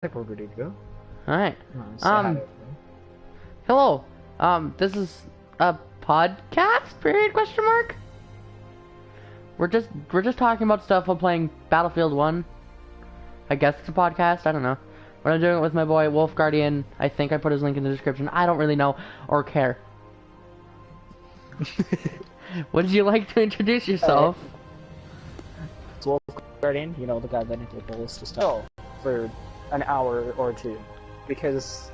think we're ready to go. Alright. Say hi to everyone. Hello. This is a podcast, period, question mark? We're just talking about stuff while playing Battlefield 1. I guess it's a podcast, I don't know. But I'm doing it with my boy, Wolf Guardian. I think I put his link in the description. I don't really know or care. Would you like to introduce yourself? It's Wolf Guardian, you know, the guy that entered the list to start for an hour or two. Because,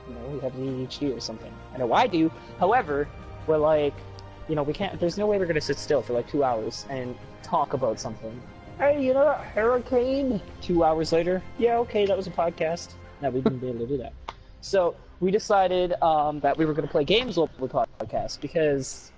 you know, we have ADHD or something. I know I do. However, we're like, you know, we can't, there's no way we're gonna sit still for like 2 hours and talk about something. Hey, you know that hurricane? 2 hours later, yeah, okay, that was a podcast. No, we wouldn't be able to do that. So, we decided that we were going to play games while we podcast, because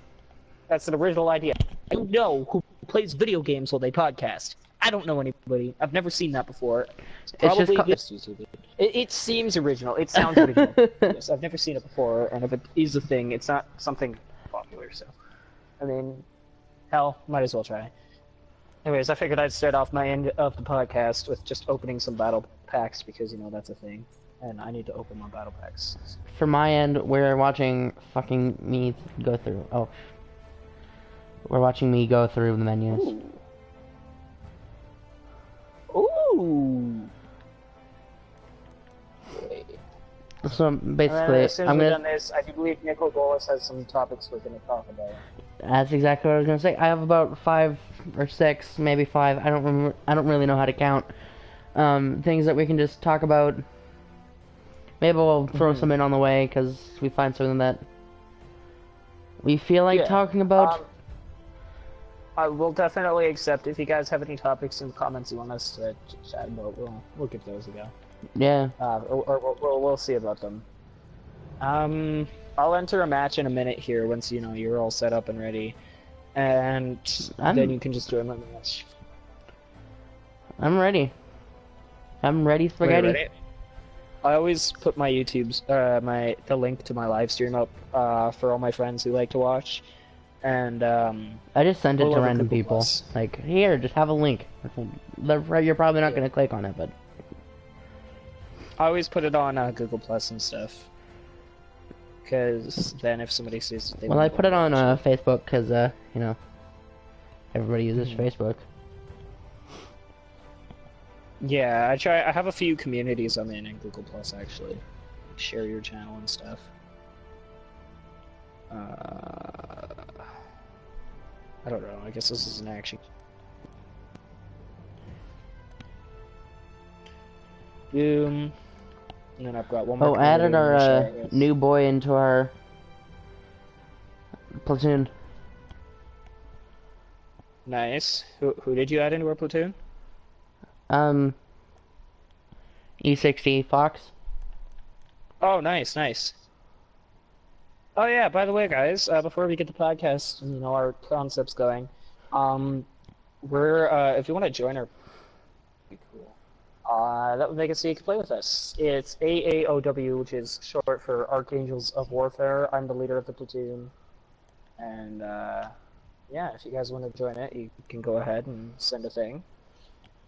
that's an original idea. I don't know who plays video games while they podcast. I don't know anybody. I've never seen that before. It's probably just YouTube. It seems original. It sounds original. Yes, I've never seen it before, and if it is a thing, it's not something popular, so... I mean, hell, might as well try. Anyways, I figured I'd start off my end of the podcast with just opening some battle packs, because, you know, that's a thing. And I need to open my battle packs. For my end, we're watching fucking me go through. Oh. We're watching me go through the menus. Ooh! So, basically, as soon as we've done this, I do believe Nico Golis has some topics we're going to talk about. That's exactly what I was gonna say. I have about 5 or 6, maybe 5. I don't remember. I don't really know how to count. Things that we can just talk about. Maybe we'll throw some in on the way because we find something that we feel like talking about. I will definitely accept if you guys have any topics in the comments you want us to chat about. We'll give those a go. Yeah. Or we'll see about them. I'll enter a match in a minute here once, you know, you're all set up and ready. And then you can just join my match. I'm ready. I'm ready, spaghetti. Ready? I always put my YouTube's, the link to my live stream up, for all my friends who like to watch. And, I just sent it to random people. Like, here, just have a link. You're probably not gonna click on it, but... I always put it on, Google Plus and stuff. Because then if somebody sees it, well, I put it on Facebook because you know, everybody uses Facebook. Yeah, I have a few communities I'm in Google Plus actually. Share your channel and stuff. I don't know. I guess this is an action. Boom. And then I've got one more. Oh, added our new boy into our platoon. Nice. Who did you add into our platoon? E60 Fox. Oh, nice, nice. Oh yeah, by the way, guys, before we get the podcast and, you know, our concepts going, we're if you want to join our, cool. That would make it so you can play with us. It's AAOW, which is short for Archangels of Warfare. I'm the leader of the platoon. And, yeah, if you guys want to join it, you can go ahead and send a thing.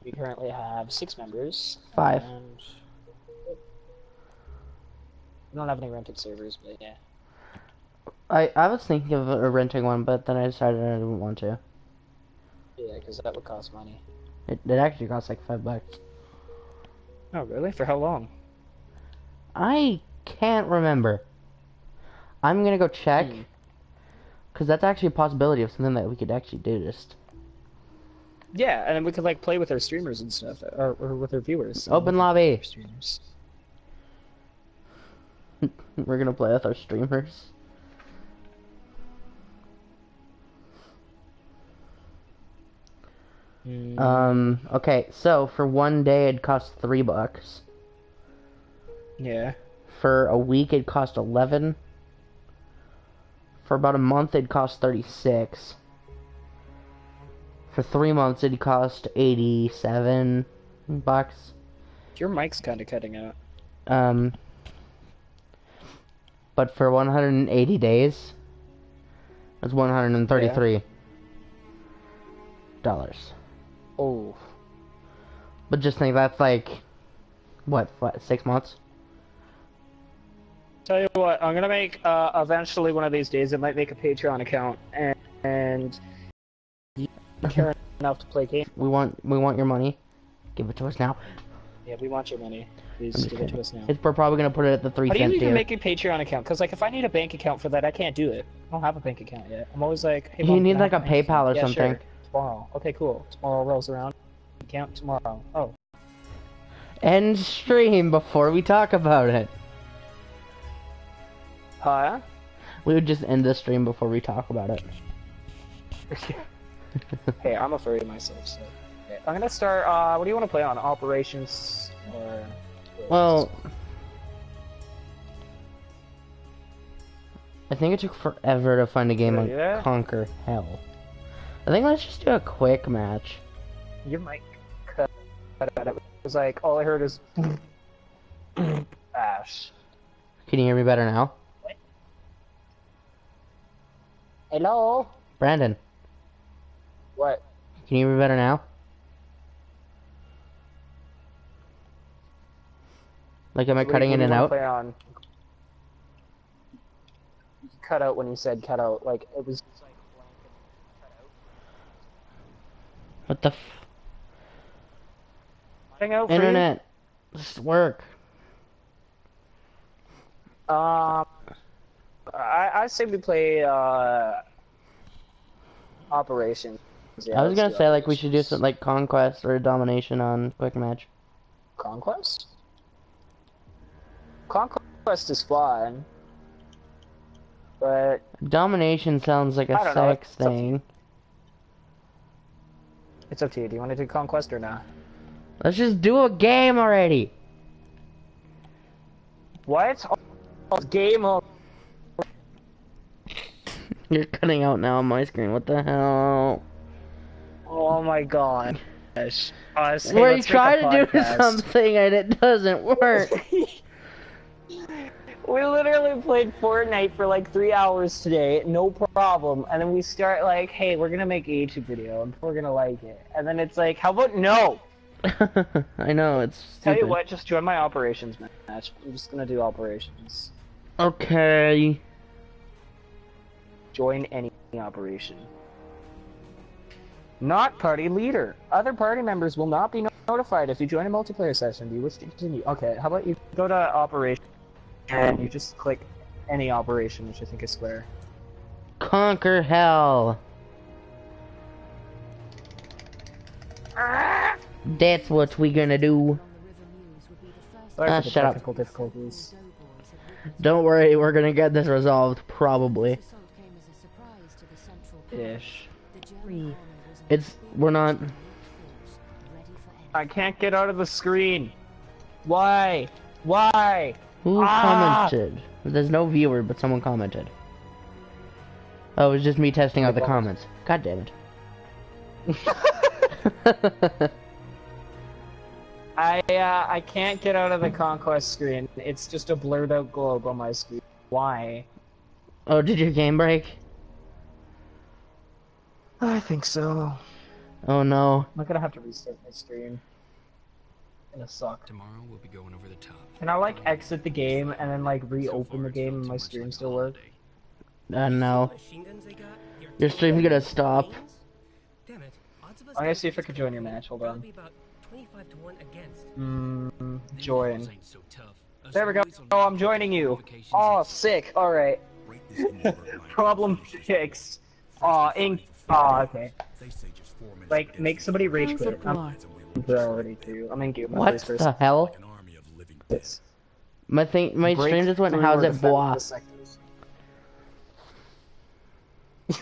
We currently have 6 members. 5. And we don't have any rented servers, but yeah. I was thinking of renting one, but then I decided I didn't want to. Yeah, because that would cost money. It actually costs like $5. Oh, really? For how long? I can't remember. I'm gonna go check, because that's actually a possibility of something that we could actually do. Just yeah, and then we could like play with our streamers and stuff, or with our viewers. Open lobby. Streamers. We're gonna play with our streamers. Okay, so for one day it'd cost $3. Yeah. For a week it'd cost 11. For about a month it'd cost 36. For 3 months it'd cost $87. Your mic's kind of cutting out. But for 180 days, that's $133. Oh. But just think that's like What, 6 months? Tell you what, I'm gonna make eventually one of these days. I might make a Patreon account, and you care enough to play games. We want your money. Give it to us now. Yeah, we want your money. Please I'm just give it to kidding. us now. We're probably gonna put it at the 3 How do you cent even tier. make a Patreon account? Because like, if I need a bank account for that, I can't do it. I don't have a bank account yet. I'm always like, hey, You Mom, need can I like a have bank PayPal or account? Yeah, something. Sure. Tomorrow. Okay, cool. Tomorrow rolls around. Account tomorrow. Oh. End stream before we talk about it. Huh? We would just end the stream before we talk about it. Hey, I'm a furry myself, so. Okay, I'm gonna start, what do you want to play on? Operations, or... Well, I think it took forever to find a game Should I like do that? Conquer Hell. I think let's just do a quick match. You might cut it out. It was like, all I heard is... Ash. Can you hear me better now? Hello? Brandon, What? can you hear me better now? Like, am I cutting in and out? Play on? You cut out when you said cut out. Like, it was just like blank and cut out. What the f... Cutting out for Internet. Just work. you? I say we play, Operation. Yeah, I was let's gonna do say, like, we should do Operations. something like Conquest or Domination on Quick Match. Conquest? Conquest is fun. But, Domination sounds like a I don't know, sex it's up to thing. it's up to you. Do you want to do Conquest or not? Let's just do a game already. What? Oh, game of... You're cutting out now on my screen. What the hell? Oh my god. Gosh. We're trying to do something and it doesn't work. We literally played Fortnite for like 3 hours today, no problem, and then we start like, hey, we're gonna make a YouTube video and we're gonna like it. And then it's like, how about no? I know, it's stupid. Tell you what, just join my operations match. I'm just gonna do operations. Okay. Join any operation. Not party leader. Other party members will not be notified if you join a multiplayer session. Do you wish to continue? Okay, how about you go to operation and you just click any operation, which I think is square. Conquer Hell. That's what we gonna do. Sorry for the shut up. technical difficulties. Don't worry, we're gonna get this resolved, probably. Ish. We're not... I can't get out of the screen. Why? Why? Who commented? There's no viewer, but someone commented. Oh, it was just me testing out the comments. God damn it. I can't get out of the conquest screen. It's just a blurred out globe on my screen. Why? Oh, did your game break? I think so. Oh no. I'm gonna have to restart my stream. It'll suck. Tomorrow we'll be going over the top. Can I like exit the game and then like reopen the game and my stream still work? No. Your stream's gonna stop. I'm gonna see if I can join your match. Hold on. Join. There we go. Oh, I'm joining you. Oh, sick. All right. Problem fixed. Okay. Like, make somebody rage quit. I'm priority too. I'm in game. What the hell? Yes. My stream just went, how's it boss?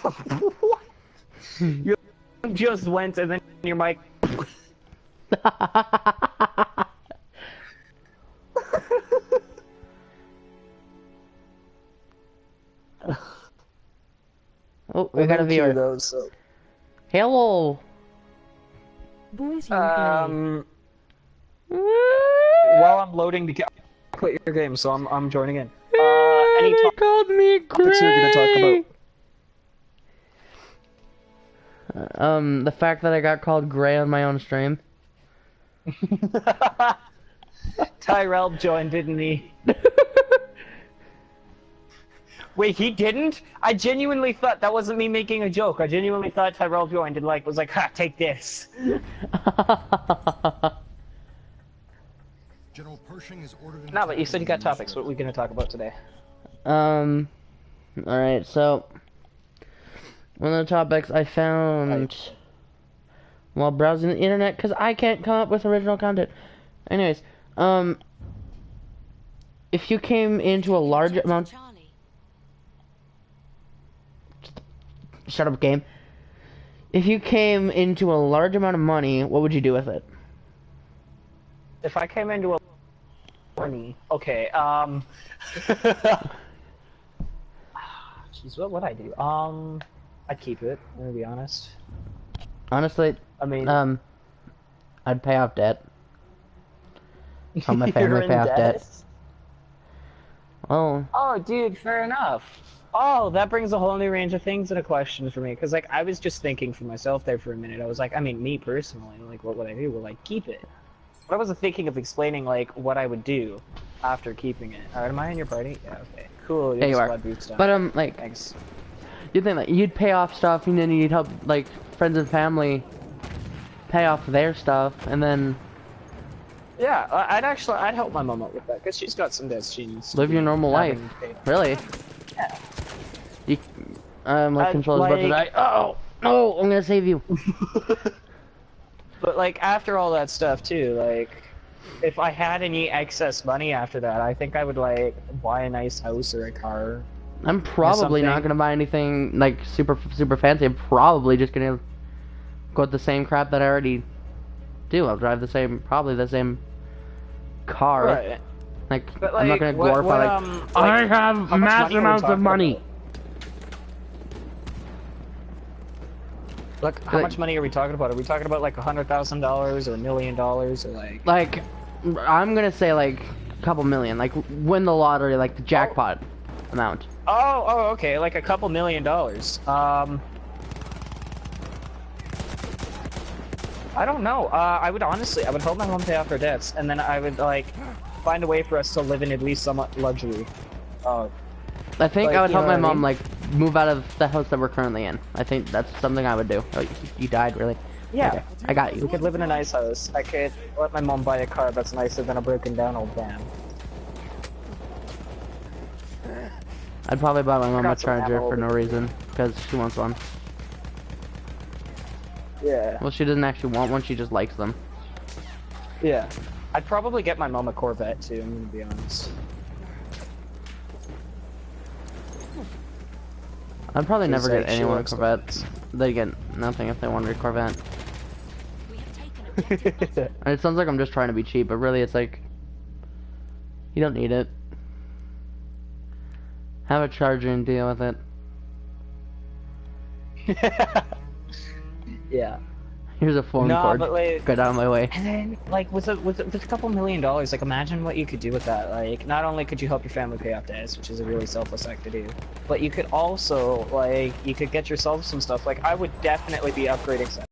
What? You just went and then your mic. Oh, we got a viewer. Those, so. Hello. While I'm loading the game, quit your game, so I'm joining in. Any They called me topics you're gonna talk Gray. The fact that I got called Gray on my own stream. Tyrell joined, didn't he? Wait, he didn't? I genuinely thought that wasn't me making a joke. I genuinely thought Tyrell joined and was like, ha, take this. General Pershing is ordered. No, but you said you got topics. What are we gonna talk about today? Alright, so one of the topics I found while browsing the internet, because I can't come up with original content. Anyways, if you came into a large amount... Shut up, game. If you came into a large amount of money, what would you do with it? If I came into a money, okay, jeez, what would I do? I'd keep it, I'm gonna be honest. Honestly, I mean, I'd pay off debt. Help my you're family in pay off debt. debt? Oh, dude, fair enough. Oh, that brings a whole new range of things into question for me, because, like, I was just thinking for myself there for a minute. I was like, I mean, me personally, like, what would I do? Well, like, keep it. But I wasn't thinking of explaining, like, what I would do after keeping it. Alright, am I in your party? Yeah, okay. Cool, yeah, you are. But, like, thanks. you'd think, like, you'd pay off stuff, and then you'd help, like, friends and family pay off their stuff, and then... Yeah, I'd help my mom out with that, because she's got some debts she needs to live your normal life. Really? Yeah. You, like, control as much as I... Oh! No! I'm gonna save you! But, like, after all that stuff, too, like, if I had any excess money after that, I think I would, like, buy a nice house or a car. I'm probably not gonna buy anything, like, super fancy. I'm probably just gonna go with the same crap that I already do. I'll drive probably the same car. Right. Like, But, I'm not gonna glorify, I have mass amounts of money. Look, how much money are we talking about? Are we talking about like $100,000 or $1 million or like? Like, I'm gonna say like a couple million. Like, win the lottery, like the jackpot amount. Oh, okay, like a couple $1 million. I don't know. I would help my mom pay off her debts, and then I would like find a way for us to live in at least somewhat luxury. I think like, I would help my what I mom mean? like move out of the house that we're currently in. I think that's something I would do. Oh, you died, really? Yeah, okay, I got you. We could live in a nice house. I could let my mom buy a car that's nicer than a broken down old van. I'd probably buy my mom a Got some charger ammo for no over reason, because she wants one. Yeah. Well, she doesn't actually want one, she just likes them. Yeah. I'd probably get my mom a Corvette too, I'm gonna be honest. I'd probably never like, get she anyone a likes Corvette. They get nothing if they wanted a Corvette. And it sounds like I'm just trying to be cheap, but really it's like, you don't need it. Have a charger and deal with it. Yeah. Here's a phone No, cord. but like, Get out of my way. and then like with a couple $1 million, like imagine what you could do with that. Like, not only could you help your family pay off debts, which is a really selfless act to do, but you could also like you could get yourself some stuff. Like, I would definitely be upgrading stuff.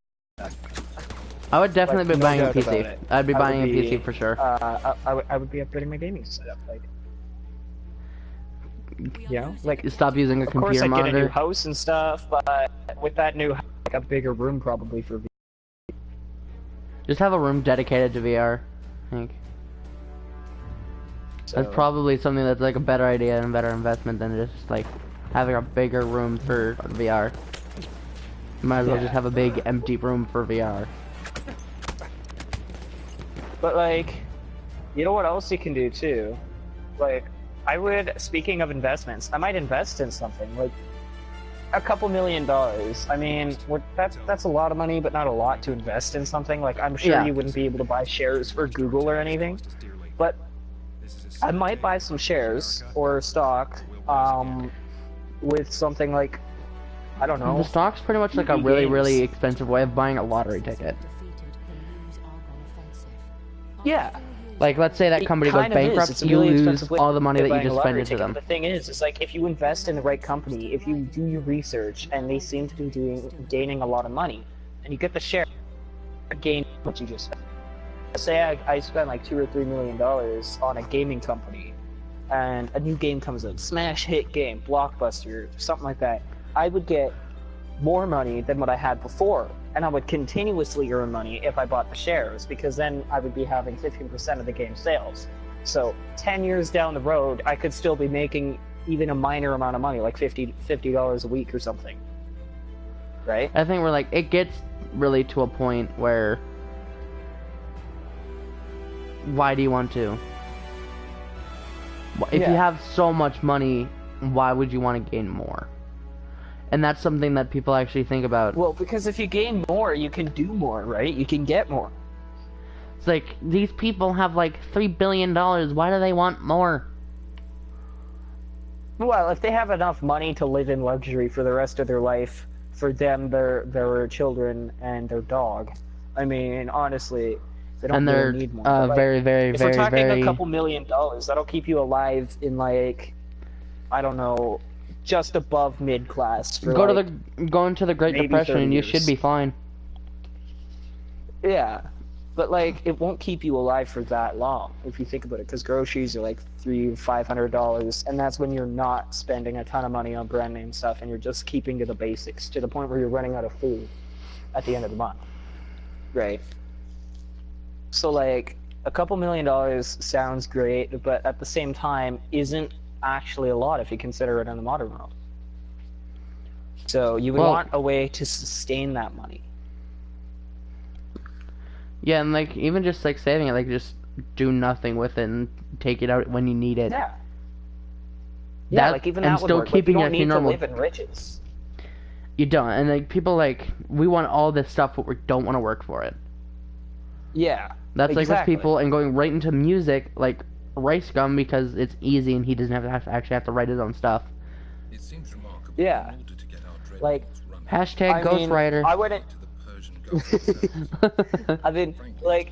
I would definitely Like, be no buying a doubt about PC. it. I'd be I buying a would be, PC for sure. I would be upgrading my gaming setup. Like, you know, like Stop using a of course computer I'd get a new monitor. house and stuff, but with that new house, like a bigger room probably for. Just have a room dedicated to VR. I think. So, That's probably something that's like a better idea and better investment than just like having a bigger room for VR. You might as well Yeah. just have a big empty room for VR. But like, you know what else you can do too? Like, I would, speaking of investments, I might invest in something, like a couple $1 million. I mean, that's a lot of money, but not a lot to invest in something. Like, I'm sure Yeah. you wouldn't be able to buy shares for Google or anything, but I might buy some shares or stock, with something like, I don't know. The stock's pretty much like a EA really, Games. really expensive way of buying a lottery ticket. Yeah. Like, let's say that It company goes kind of is. bankrupt, It's a you really lose expensive way all the money of that you buying a just spent lottery into ticket. them. The thing is, it's like if you invest in the right company, if you do your research, and they seem to be gaining a lot of money, and you get the share, gain what you just spent. say I spend like $2 or $3 million on a gaming company, and a new game comes out, smash hit game, blockbuster, something like that. I would get more money than what I had before, and I would continuously earn money if I bought the shares, because then I would be having 15% of the game sales. So 10 years down the road, I could still be making even a minor amount of money, like $50 a week or something. Right? I think we're like, it gets really to a point where, why do you want to? If you have so much money, why would you want to gain more? And that's something that people actually think about. Well, because if you gain more, you can do more, right? You can get more. It's like, these people have like $3 billion, why do they want more? Well, if they have enough money to live in luxury for the rest of their life, for them, their children, and their dog, I mean, honestly, they don't really need more. And they're if we're talking a couple $1 million, that'll keep you alive in, like, I don't know, just above mid class. Go into the Great Depression and you should be fine. Yeah, but like it won't keep you alive for that long if you think about it, because groceries are like $300-500, and that's when you're not spending a ton of money on brand name stuff and you're just keeping to the basics, to the point where you're running out of food at the end of the month, right? So like a couple $1 million sounds great, but at the same time isn't actually a lot if you consider it in the modern world. So you would want a way to sustain that money. Yeah, and like even just like saving it, like just do nothing with it and take it out when you need it. Yeah. Yeah, like even that would work. Keeping you don't need normal. to live in riches. You don't, and like people like we want all this stuff, but we don't want to work for it. Yeah. That's like with people and going right into music, like Rice Gum, because it's easy and he doesn't actually have to write his own stuff. It seems remarkable. Yeah. Like hashtag Ghostwriter. I wouldn't. I mean, like,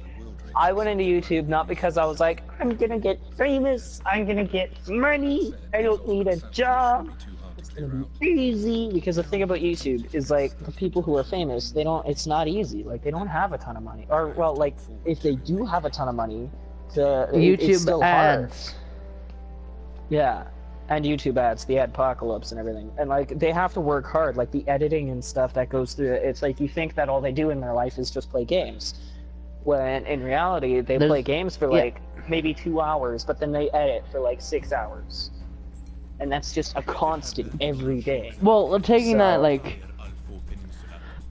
I went into YouTube not because I was like, I'm gonna get famous, I'm gonna get money, I don't need a job, it's gonna be easy. Because the thing about YouTube is like the people who are famous, it's not easy. Like they don't have a ton of money, or well, like if they do have a ton of money, it's still ads. Hard. Yeah. And YouTube ads, the adpocalypse and everything. And, like, they have to work hard. Like, the editing and stuff that goes through it, it's like you think that all they do in their life is just play games. When, in reality, they play games for, like, maybe 2 hours, but then they edit for, like, 6 hours. And that's just a constant every day. Well, taking that, like,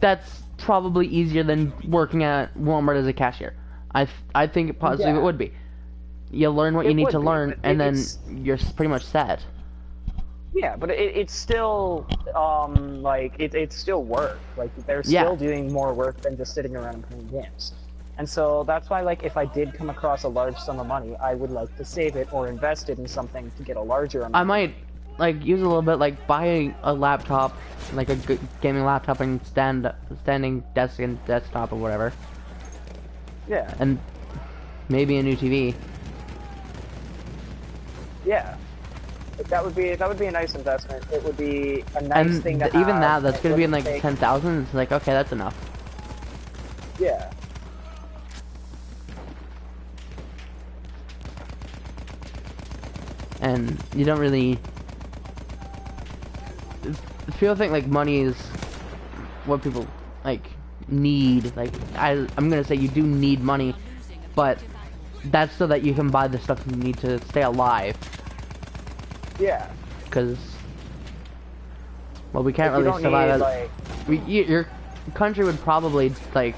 that's probably easier than working at Walmart as a cashier. I think it possibly it would be. You learn what you need to learn, and then you're pretty much set. Yeah, but it's still, like, it's still work. Like, they're still doing more work than just sitting around and playing games. And so that's why, like, if I did come across a large sum of money, I would like to save it or invest it in something to get a larger amount. I might, like, use a little bit, like, buy a laptop, like a good gaming laptop and standing desk and desktop or whatever. Yeah. And maybe a new TV. Yeah, that would be a nice investment. It would be a nice thing to have. Even that's gonna be in like 10,000. It's like, okay, that's enough. Yeah. And you don't really. People think like money is what people like need. Like I'm gonna say you do need money, but that's so that you can buy the stuff you need to stay alive. Yeah. Because, well, we can't really survive. Your country would probably like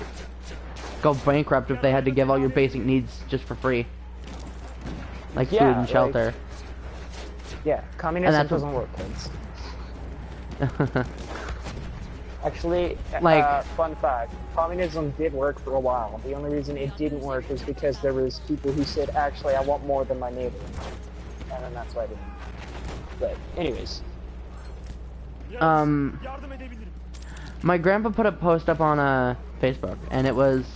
go bankrupt if they had to give all your basic needs just for free, like food and shelter. Communism doesn't work, kids. Actually, fun fact, communism did work for a while. The only reason it didn't work was because there was people who said, actually, I want more than my neighbor. And then that's why I didn't. But, anyways. My grandpa put a post up on Facebook, and it was,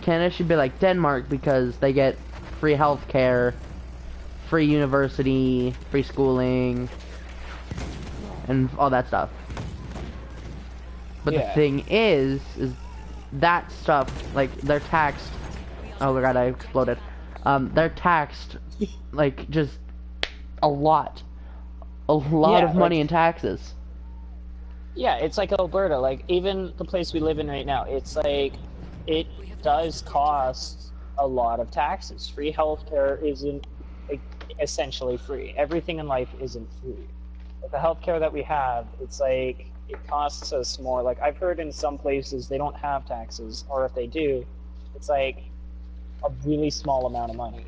Canada should be like Denmark because they get free healthcare, free university, free schooling, and all that stuff. But the thing is that stuff, like, they're taxed Oh my god, I exploded. They're taxed, like, just a lot. A lot Yeah, of money like- in taxes. Yeah, it's like Alberta. Like, even the place we live in right now, it's like, it does cost a lot of taxes. Free healthcare isn't like, essentially free. Everything in life isn't free. Like, the healthcare that we have, it's like, it costs us more. Like, I've heard in some places they don't have taxes, or if they do, it's like a really small amount of money.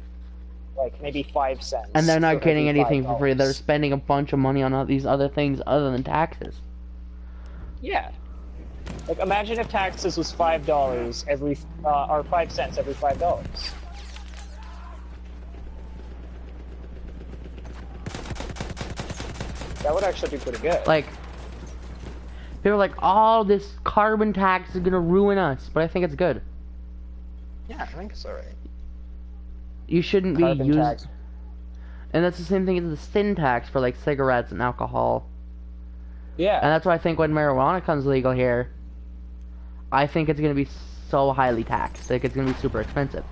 Like, maybe 5 cents. And they're not for getting every anything for free. They're $5. spending a bunch of money on all these other things other than taxes. Yeah. Like, imagine if taxes was $5 every, or 5 cents every $5. That would actually be pretty good. Like, people are like, oh, this carbon tax is gonna ruin us. But I think it's good. Yeah, I think it's alright. You shouldn't be Carbon used. tax. And that's the same thing as the sin tax for, like, cigarettes and alcohol. Yeah. And that's why I think when marijuana comes legal here, I think it's gonna be so highly taxed. Like, it's gonna be super expensive.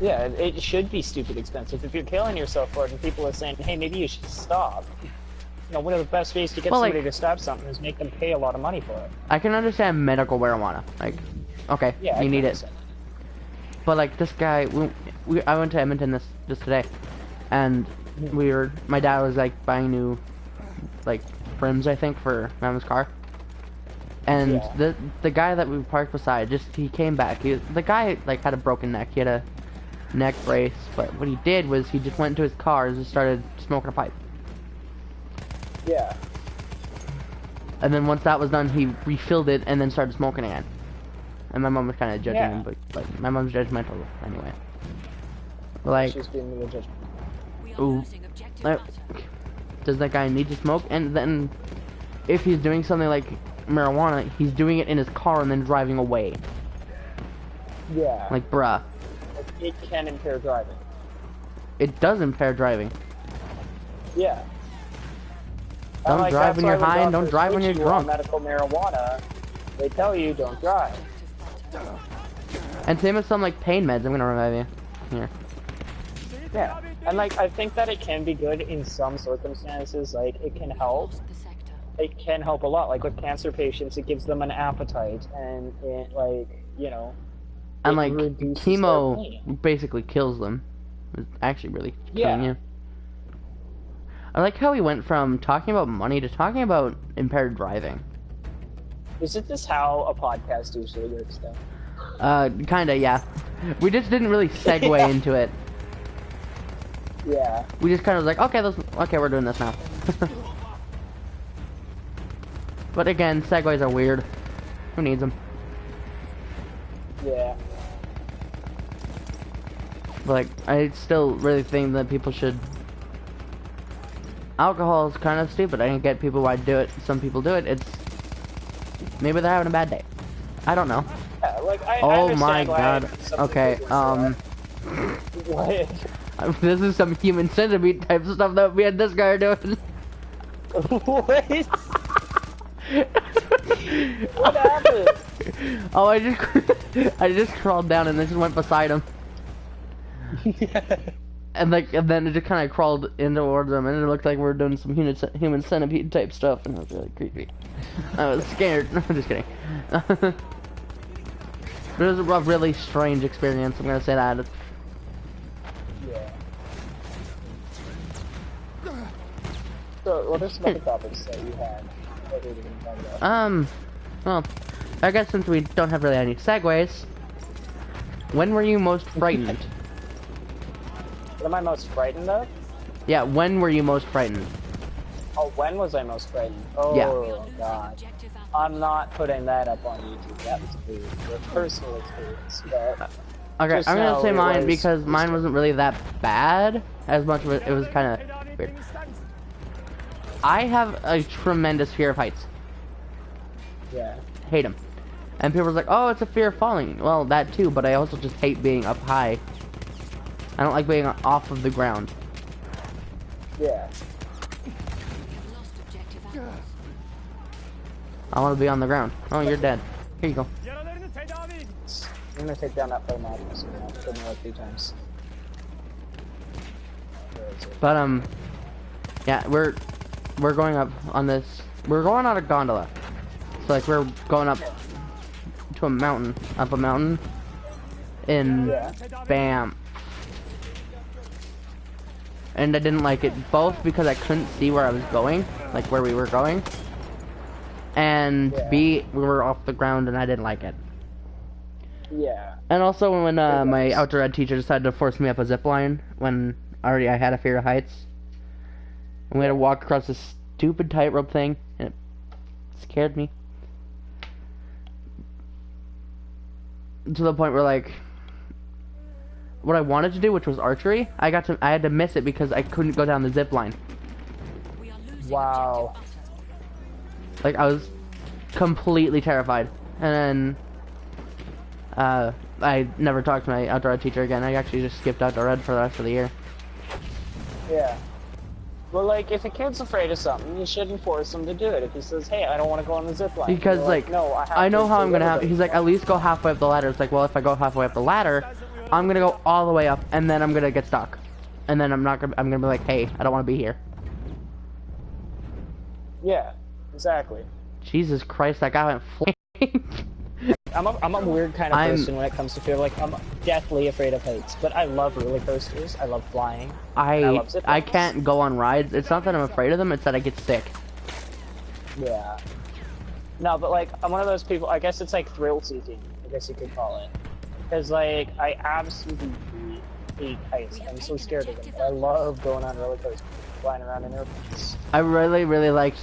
Yeah, it should be stupid expensive. If you're killing yourself for it and people are saying, hey, maybe you should stop. You know, one of the best ways to get Well, somebody like- to stop something is make them pay a lot of money for it. I can understand medical marijuana. Like, okay, Yeah, I you can need it. understand. But like this guy, I went to Edmonton just today, and my dad was like buying new, like, rims, I think, for my mom's car. And Yeah. the guy that we parked beside, he came back. The guy like had a broken neck. He had a neck brace, but what he did was he just went into his car and just started smoking a pipe. Yeah. And then once that was done, he refilled it and then started smoking again. And my mom was kind of judging Yeah. him, but like my mom's judgmental anyway. Like, She's being really judgmental. We are ooh, losing objective like, butter. does that guy need to smoke? And then, if he's doing something like marijuana, he's doing it in his car and then driving away. Yeah. Like, bruh, It can impair driving. it does impair driving. Yeah. Don't And, like, drive that's when why you're high and doctors don't drive when put you're you on drunk. medical marijuana, they tell you don't drive. And same with some like pain meds. I'm gonna revive you. Here. Yeah. And like, I think that it can be good in some circumstances. Like, it can help. Lost the sector. It can help a lot. Like with cancer patients, it gives them an appetite, and it, like, you know. And it like reduces their chemo pain. basically kills them. It's actually really Yeah. killing you. I like how we went from talking about money to talking about impaired driving. Isn't this how a podcast usually works, though? Kinda, yeah. We just didn't really segue Yeah. into it. Yeah. We just kind of was like, okay, we're doing this now. But again, segues are weird. Who needs them? Yeah. But like, I still really think that people should. Alcohol is kind of stupid. I can get people why do it. Some people do it. It's maybe they're having a bad day. I don't know. Yeah, like, I Oh understand my why god. some Okay, people do that. What? this is some human centipede type stuff that me and this guy are doing. What? What happened? Oh, I just crawled down and then just went beside him. And then it just kind of crawled in towards him, and it looked like we were doing some human centipede type stuff, and it was really creepy. I was scared. No, I'm just kidding. It was a really strange experience. I'm gonna say that. Yeah. So, what are some other topics that you had that we were going to talk about? Well, I guess since we don't have really any segues, when were you most frightened? What am I most frightened of? Yeah, when were you most frightened? Oh, when was I most frightened? Oh, Yeah. God. Objective alpha. I'm not putting that up on YouTube. That was a personal experience. But Okay, Just I'm gonna how say it mine was because mine just- wasn't really that bad. As much of it was kind of weird. I have a tremendous fear of heights. yeah. Hate them. And people are like, oh, it's a fear of falling. Well, that too, but I also just hate being up high. I don't like being off of the ground. Yeah. We have lost objective alpha. I want to be on the ground. Oh, you're dead. Here you go. I'm gonna take down that play mod. So it killed me like 3 times. Where is it? But yeah, we're going up on this. We're going on a gondola. So like we're going up to a mountain, up a mountain in Yeah. Bam. And I didn't like it both because I couldn't see where I was going, like where we were going, and Yeah. B, we were off the ground and I didn't like it. Yeah. And also when my outdoor ed teacher decided to force me up a zip line when already I had a fear of heights, and we had to walk across this stupid tightrope thing, and it scared me to the point where like what I wanted to do, which was archery, I had to miss it because I couldn't go down the zip line. We are losing Wow. objective butter. Like I was completely terrified, and then I never talked to my outdoor ed teacher again. I actually just skipped outdoor ed for the rest of the year. Yeah. Well, like, if a kid's afraid of something, you shouldn't force him to do it. If he says, hey, I don't want to go on the zip line. Because you're like no, I know how so I'm gonna have. everybody He's like, at least go halfway up the ladder. It's like, well, if I go halfway up the ladder, I'm gonna go all the way up, and then I'm gonna get stuck, and then I'm gonna be like, hey, I don't want to be here. Yeah, exactly. Jesus Christ, that guy went flying. I'm a weird kind of I'm- person when it comes to fear. Like, I'm deathly afraid of heights, but I love roller coasters. I love flying. I I love zip lines. can't go on rides. It's not that I'm afraid of them. It's that I get sick. Yeah. No, but like, I'm one of those people, I guess it's like thrill seeking, I guess you could call it. Because like, I absolutely hate heights. I'm so scared of them, but I love going on roller coasters, flying around in airplanes. I really like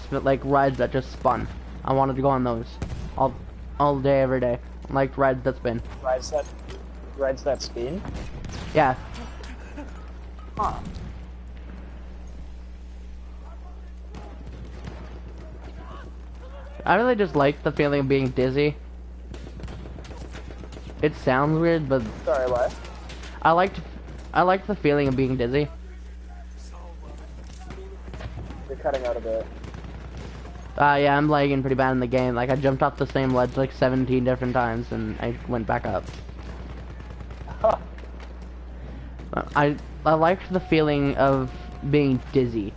rides that just spun. I wanted to go on those all day, every day. I liked rides that spin. Rides that spin? Yeah. Huh. I really just like the feeling of being dizzy. It sounds weird, but Sorry, what? I liked the feeling of being dizzy. You're cutting out a bit. Yeah, I'm lagging pretty bad in the game. Like I jumped off the same ledge like 17 different times and I went back up. Huh. I liked the feeling of being dizzy.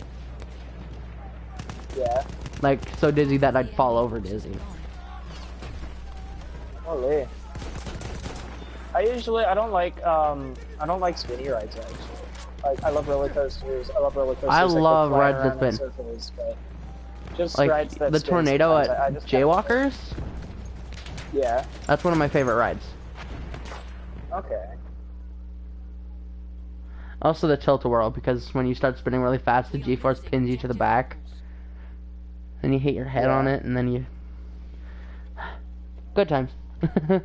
Yeah. Like so dizzy that I'd fall over dizzy. Holy. I don't like spinny rides actually. Like I love roller coasters. I love roller coasters. I that go love flying rides that around in spin. circles, but just Like rides that the spin tornado sometimes, I at just kinda- Jaywalkers. Yeah. That's one of my favorite rides. Okay. Also the tilt-a-whirl, because when you start spinning really fast, the G-force pins you to the back. Then you hit your head on it, and then you... Good times. Good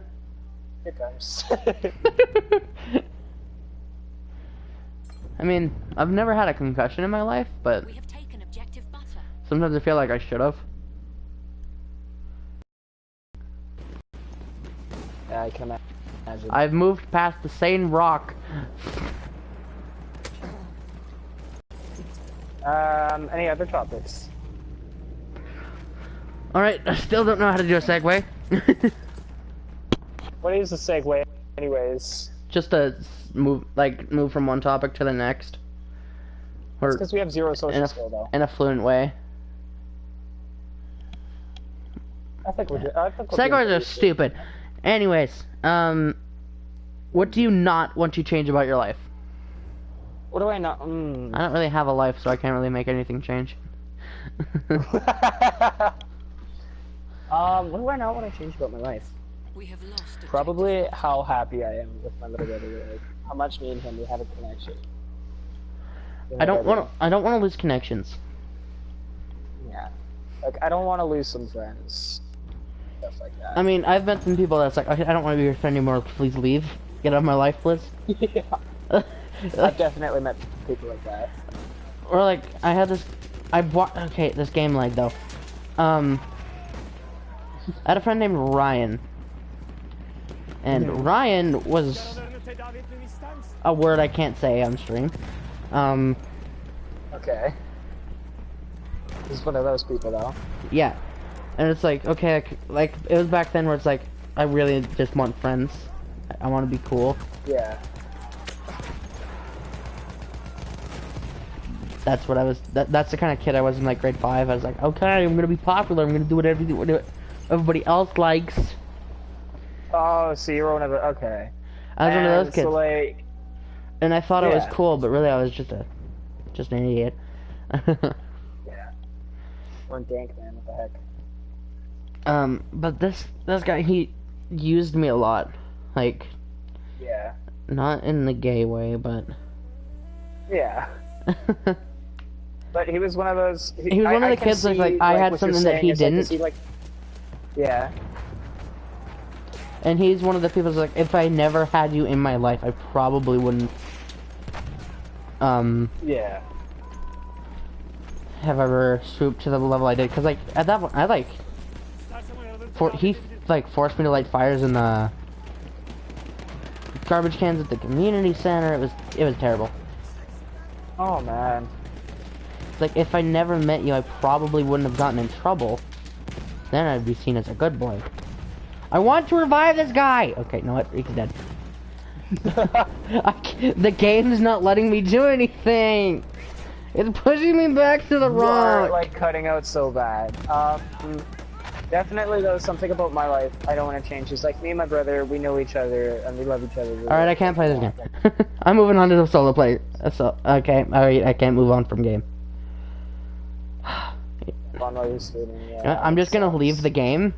times. I mean, I've never had a concussion in my life, but We have taken objective butter. sometimes I feel like I should have. Yeah, I can imagine. I've moved past the same rock. Any other topics? Alright, I still don't know how to do a segue. What is the segue, anyways? Just to move from one topic to the next. Or Because we have zero in social a, skill, though. in a fluent way. I think we're. I think we're Segues doing are pretty stupid. Anyways, what do you not want to change about your life? good. What do I not? I don't really have a life, so I can't really make anything change. What do I not want to change about my life? We have lost objective Probably butter. how happy I am with my little brother. Like, how much me and him we have a connection. I don't want to lose connections. Yeah. Like I don't want to lose some friends. Stuff like that. I mean, I've met some people that's like, okay, I don't want to be your friend anymore. Please leave. Get out of my life, please. Yeah. I've definitely met people like that. Or like, I had this. Okay, this game lag though. I had a friend named Ryan. And Ryan was a word I can't say on stream. Okay. He's one of those people, though. Yeah. And it's like, okay, like, it was back then where it's like, I really just want friends. I want to be cool. Yeah. That's what I was. That's the kind of kid I was in like grade 5. I was like, okay, I'm gonna be popular. I'm gonna do what everybody else likes. Oh, so you're one of the okay. I was one of those kids, So like, and I thought I was yeah. cool, but really I was just an idiot. yeah. Or dank man, what the heck? But this guy, he used me a lot, like Yeah. not in the gay way, but Yeah. But he was one of those. He was one of the kids see, like I had what you're something that saying he is, like, didn't. is he, like, yeah. And he's one of the people who's like, if I never had you in my life, I probably wouldn't, Yeah. have ever swooped to the level I did. Cause like, at that point, I like, he like forced me to light fires in the garbage cans at the community center. It was terrible. Oh man. Like, if I never met you, I probably wouldn't have gotten in trouble. Then I'd be seen as a good boy. I want to revive this guy! Okay, no, what? He's dead. The game's not letting me do anything! It's pushing me back to the You are, rock! like, cutting out so bad. Definitely, though, something about my life I don't want to change. It's like me and my brother, we know each other, and we love each other. Really Alright, I can't play this game. I'm moving on to the solo play. So, okay, alright, I can't move on from game. Fun while you're skating, yeah, You know what, I'm just gonna leave the game.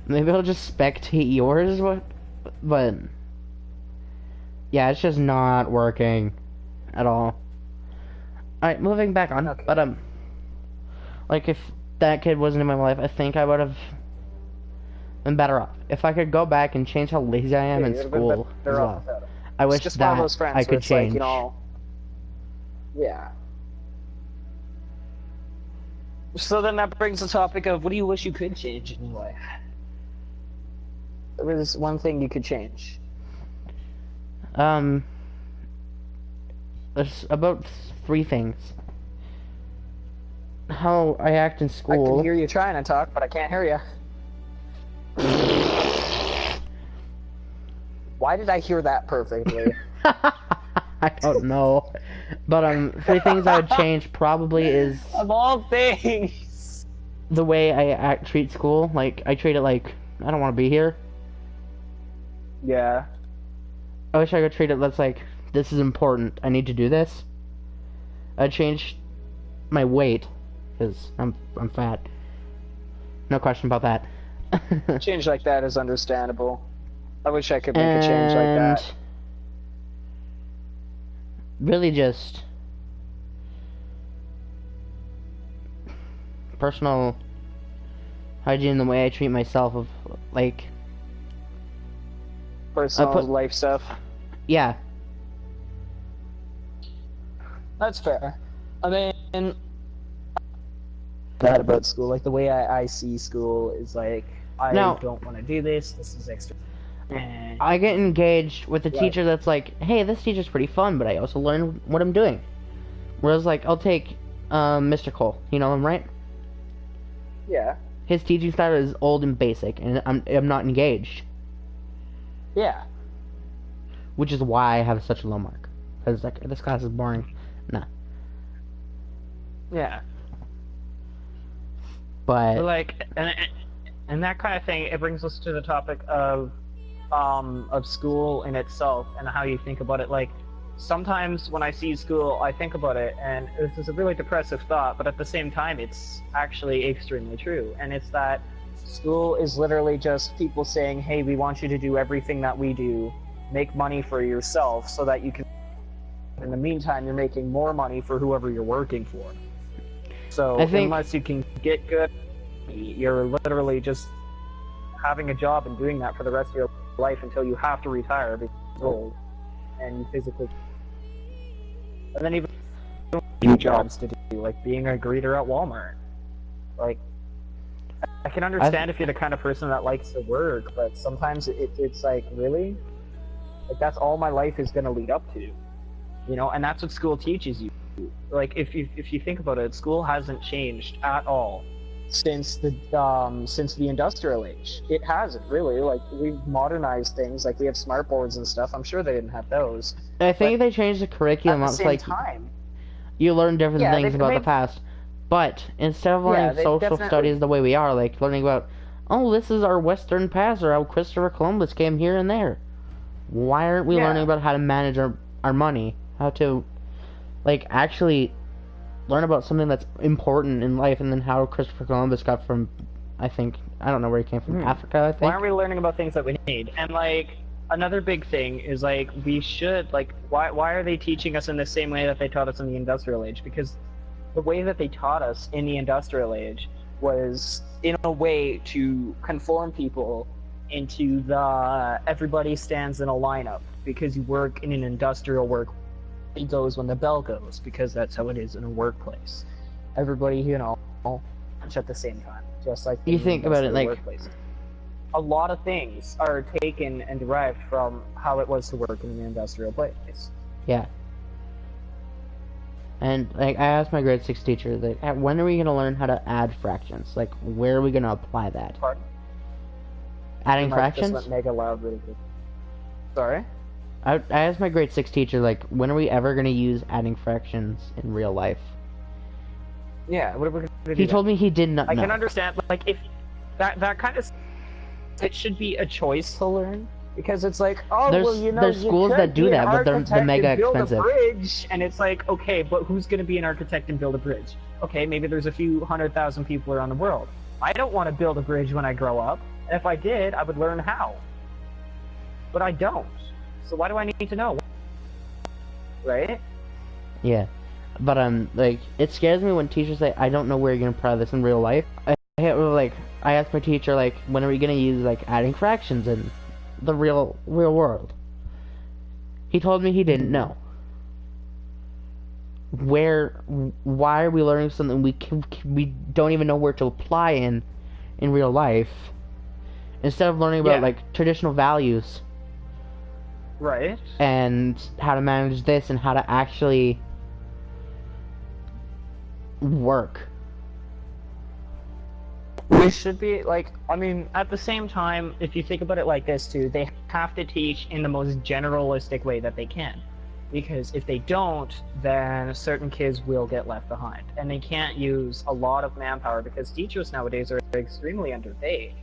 Maybe I'll just spectate yours, but yeah, it's just not working at all. Alright, moving back on. Okay. But like if that kid wasn't in my life, I think I would have been better off. If I could go back and change how lazy I am in you'd have been school as better well. off without him. I It's wish just one of that those friends I where could it's like, change. you know, yeah. So then that brings the topic of what do you wish you could change in your life? There was one thing you could change. There's about 3 things. How I act in I school. can hear you trying to talk, but I can't hear you. Why did I hear that perfectly? I don't know. But 3 things I would change probably is Of all things. the way I treat school. Like, I treat it like I don't want to be here. Yeah. I wish I could treat it that's like, this is important, I need to do this. I'd change my weight, because I'm fat. No question about that. Change like that is understandable. I wish I could make a change like that. Really just personal hygiene, the way I treat myself, of like Personal life stuff. yeah. That's fair. I mean, bad about school. Like the way I see school is like I Now- don't want to do this. This is extra. And I get engaged with a Right. teacher that's like, hey, this teacher's pretty fun, but I also learn what I'm doing. Whereas, like, I'll take Mr. Cole. You know him, right? yeah, His teaching style is old and basic, and I'm not engaged, yeah. which is why I have such a low mark. Because like, this class is boring. Nah. Yeah. But Like, and that kind of thing, it brings us to the topic of school in itself and how you think about it. Like, sometimes when I see school, I think about it, and this is a really depressive thought, but at the same time, it's actually extremely true. And it's that school is literally just people saying, hey, we want you to do everything that we do, make money for yourself so that you can, in the meantime, you're making more money for whoever you're working for. So I think- unless you can get good, you're literally just having a job and doing that for the rest of your life until you have to retire because you're old and you physically. And then even jobs to do, like being a greeter at Walmart. Like, I can understand if you're the kind of person that likes to work, but sometimes it's like, really? Like, that's all my life is going to lead up to. You know, and that's what school teaches you. Like, if you think about it, school hasn't changed at all since the industrial age. It hasn't really. Like, we've modernized things. Like, we have smart boards and stuff. I'm sure they didn't have those. I think But they changed the curriculum. At the It's same like time, you learn different Yeah, things about the they've- past, but instead of Yeah, learning they've social definitely- studies the way we are, like learning about, oh, this is our Western past, or how Christopher Columbus came here and there. Why aren't we Yeah. learning about how to manage our money? How to, like, actually learn about something that's important in life, and then how Christopher Columbus got from, I don't know where he came from, Africa, I think. why aren't we learning about things that we need? And, like, another big thing is, like, we should, like, why are they teaching us in the same way that they taught us in the industrial age? Because the way that they taught us in the industrial age was in a way to conform people into the everybody stands in a lineup because you work in an industrial work. It goes when the bell goes because that's how it is in a workplace. Everybody, punch at the same time, just like You in the think about it, industrial like- workplace. A lot of things are taken and derived from how it was to work in an industrial place. Yeah. And, like, I asked my grade 6 teacher, like, when are we going to learn how to add fractions? Like, where are we going to apply that? Pardon? Adding Your mic just fractions? went mega loud really quick. Sorry? I asked my grade 6 teacher, like, when are we ever going to use adding fractions in real life? Yeah, what are we gonna do? He then? told me he did not I know. can understand, like, if that kind of, it should be a choice to learn, because it's like, oh, There's- well, you know, there's you schools could that do be that, an but they're architect mega and build expensive. a bridge, and it's like, okay, but who's going to be an architect and build a bridge? Okay, maybe there's a few 100,000 people around the world. I don't want to build a bridge when I grow up, and if I did, I would learn how. But I don't. So why do I need to know? Right? Yeah. But, like, it scares me when teachers say, I don't know where you're going to apply this in real life. I asked my teacher, like, when are we going to use, like, adding fractions in the real world? He told me he didn't know. Why are we learning something we don't even know where to apply in real life? Instead of learning about, Yeah. like, traditional values Right. and how to manage this and how to actually work. We should be, like, I mean, at the same time, if you think about it like this too, they have to teach in the most generalistic way that they can. Because if they don't, then certain kids will get left behind. And they can't use a lot of manpower because teachers nowadays are extremely underpaid.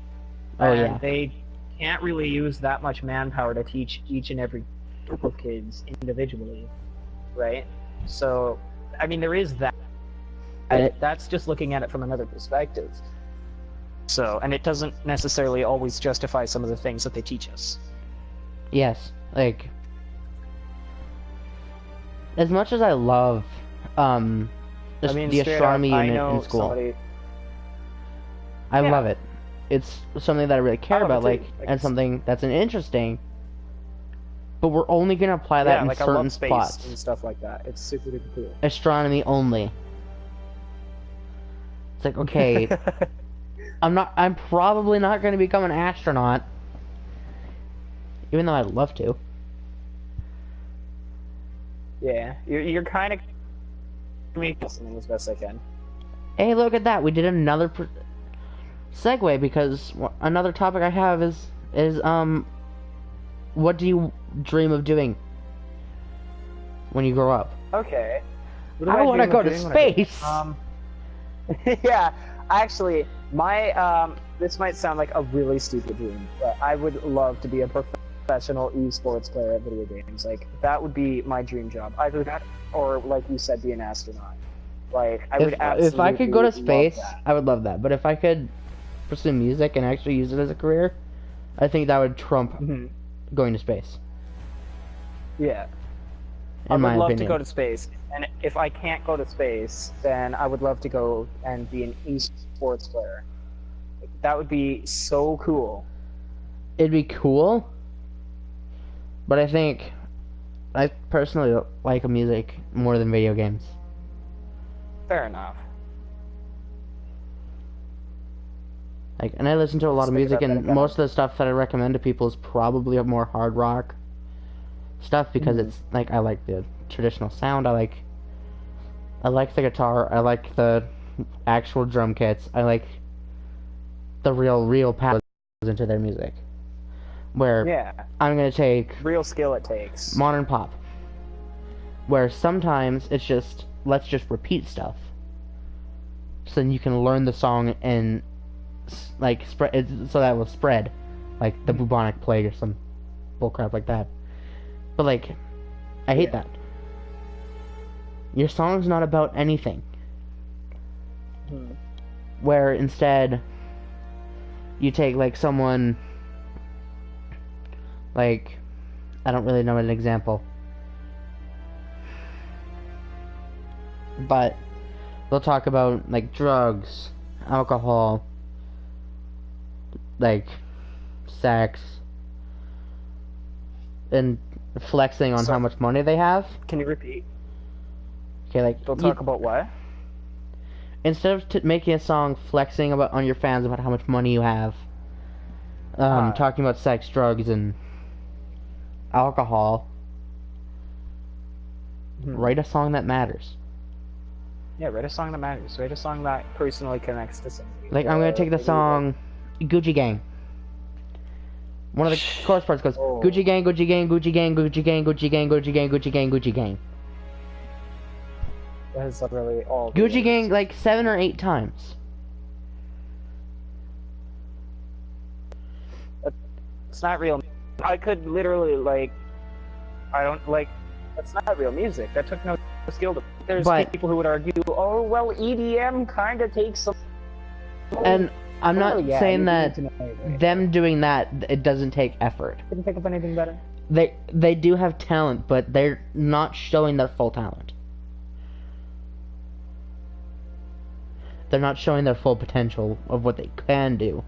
Oh, and yeah. they can't really use that much manpower to teach each and every group of kids individually, right? So, I mean, there is that. That's just looking at it from another perspective. So, and it doesn't necessarily always justify some of the things that they teach us. Yes, like, as much as I love the straight up, astronomy I unit know in school, somebody- I Yeah. love it. It's something that I really care I love about, it too. like, Like, and something that's an interesting. But we're only gonna apply that Yeah, in like I certain love space spots. and stuff like that. It's super duper cool. Astronomy only. It's like, okay, I'm probably not gonna become an astronaut, even though I'd love to. Yeah, you're kind of listening as best I can. Hey, look at that! We did another segue because another topic I have is what do you dream of doing when you grow up? Okay. What do I want to dream go of to doing when I grow space. up? Yeah, actually, my this might sound like a really stupid dream, but I would love to be a professional esports player at video games. Like, that would be my dream job. Either that or, like you said, be an astronaut. Like, I would absolutely If I could go to love space, that. I would love that. But if I could pursue music and actually use it as a career, I think that would trump Mhm. going to space. Yeah. In I my would love opinion. to go to space, and if I can't go to space, then I would love to go and be an esports player. That would be so cool. It'd be cool, but I think I personally like music more than video games. Fair enough. Like, and I listen to a lot of Let's think music, about and that most of the stuff that I recommend to people is probably more hard rock stuff because Mhm. it's like I like the traditional sound. I like the guitar. I like the actual drum kits. I like the real power goes into their music. Where Yeah, I'm gonna take real skill it takes. modern pop, where sometimes it's just let's just repeat stuff, so then you can learn the song and like spread it so that will spread, like the bubonic plague or some bullcrap like that. But like, I hate that. Your song's not about anything. Hmm. Where instead you take like someone like, I don't really know an example, but they'll talk about like drugs, alcohol, like sex, and flexing on So- how much money they have. Can you repeat? Okay, like They'll talk about what? instead of making a song flexing about on your fans about how much money you have, talking about sex, drugs, and alcohol, write a song that matters. Yeah, write a song that matters. Write a song that personally connects to somebody. Like, I'm gonna take the maybe, song Gucci Gang. One of the chorus parts goes Oh. Gucci Gang, Gucci Gang, Gucci Gang, Gucci Gang, Gucci Gang, Gucci Gang, Gucci Gang, Gucci Gang. That is literally all. the Gucci lyrics. Gang like 7 or 8 times. It's not real. I could literally like. I don't like. That's not real music. That took no skill to. There's But- people who would argue, oh well, EDM kind of takes some. And I'm not Oh, yeah, saying you that need to know, right? them doing that it doesn't take effort. Couldn't think of anything better. They do have talent, but they're not showing their full talent. They're not showing their full potential of what they can do.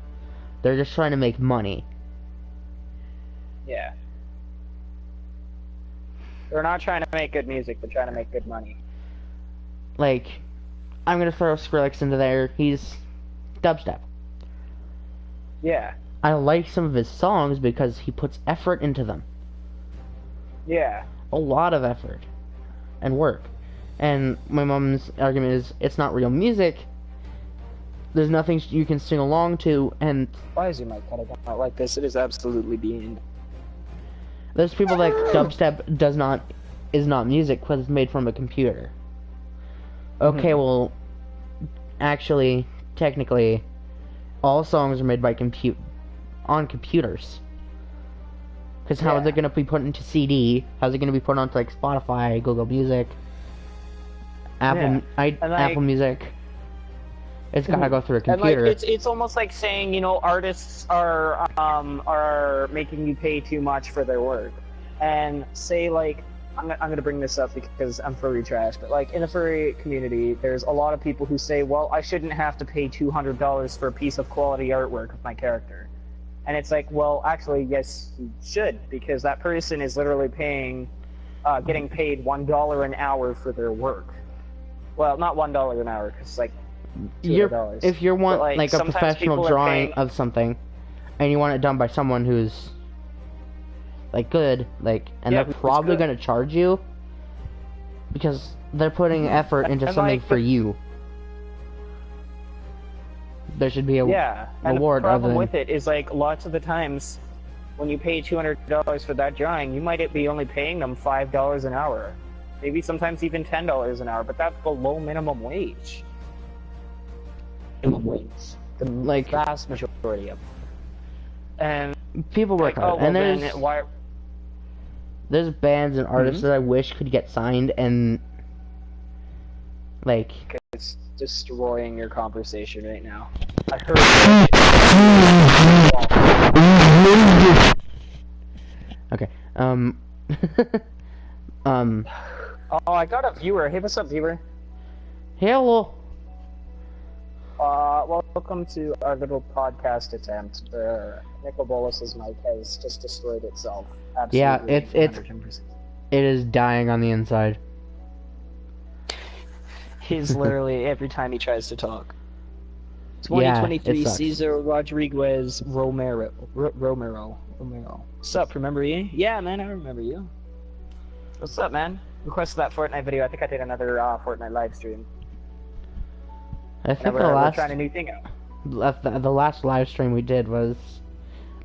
They're just trying to make money. Yeah. They're not trying to make good music. They're trying to make good money. Like, I'm gonna throw Skrillex into there. He's dubstep. Yeah. I like some of his songs because he puts effort into them. Yeah. A lot of effort and work. And my mom's argument is it's not real music. There's nothing you can sing along to, and Why is your mic cut out like this? It is absolutely being. there's people like dubstep is not music because it's made from a computer. Okay, well, actually, technically, all songs are made by on computers. Because how is Yeah. it going to be put into CD? How's it going to be put onto like Spotify, Google Music, Apple, Yeah. And, like- Apple Music? It's got to go through a And like computer. it's almost like saying, you know, artists are making you pay too much for their work. And say like I'm gonna bring this up because I'm furry trash, but like in the furry community, there's a lot of people who say, well, I shouldn't have to pay $200 for a piece of quality artwork of my character. And it's like, well, actually, yes, you should, because that person is literally getting paid $1 an hour for their work. Well, not $1 an hour, because like $200. If you want But, like a sometimes professional people are drawing paying- of something, and you want it done by someone who's like good, like, and Yeah, they're who's probably good. gonna charge you because they're putting effort into And, something like, for you. There should be a Yeah, and reward the other problem than with it is like lots of the times when you pay $200 for that drawing, you might be only paying them $5 an hour, maybe sometimes even $10 an hour, but that's below minimum wage. Minimum wage, the Like- vast majority of them. And people work like, oh, hard, well, and then why? there's bands and artists Mm-hmm. that I wish could get signed and like It's destroying your conversation right now. I heard. okay, Oh, I got a viewer. Hey, what's up, viewer? hello. Welcome to our little podcast attempt where Nicol Bolas's mic has just destroyed itself. Absolutely. Yeah, it's 110%. It is dying on the inside. He's literally every time he tries to talk. Yeah, 2023 it sucks. Cesar Rodriguez Romero. What's up? Remember you? Yeah, man, I remember you. What's up, man? Requested that Fortnite video. I think I did another Fortnite live stream. I think Whenever the we're last trying a new thing out. the last live stream we did was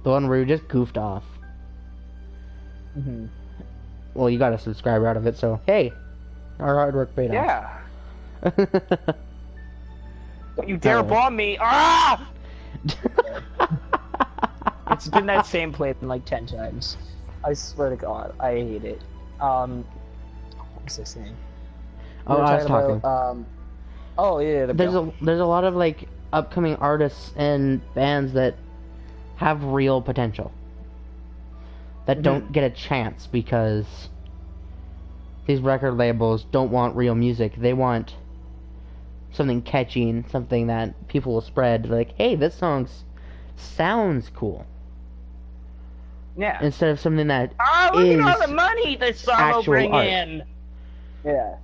the one where we just goofed off. Mm-hmm. Well, you got a subscriber out of it, so hey, our hard work paid off. Yeah. Don't you dare Oh. bomb me! Ah! It's been that same play like 10 times. I swear to God, I hate it. What was I saying? Oh, We were I was talking. about, oh yeah, There's a lot of like upcoming artists and bands that have real potential that don't get a chance because these record labels don't want real music. They want something catchy and something that people will spread. Like, hey, this song sounds cool. Yeah. Instead of something that Look is at all the money this song will actual bring art. in. Yeah.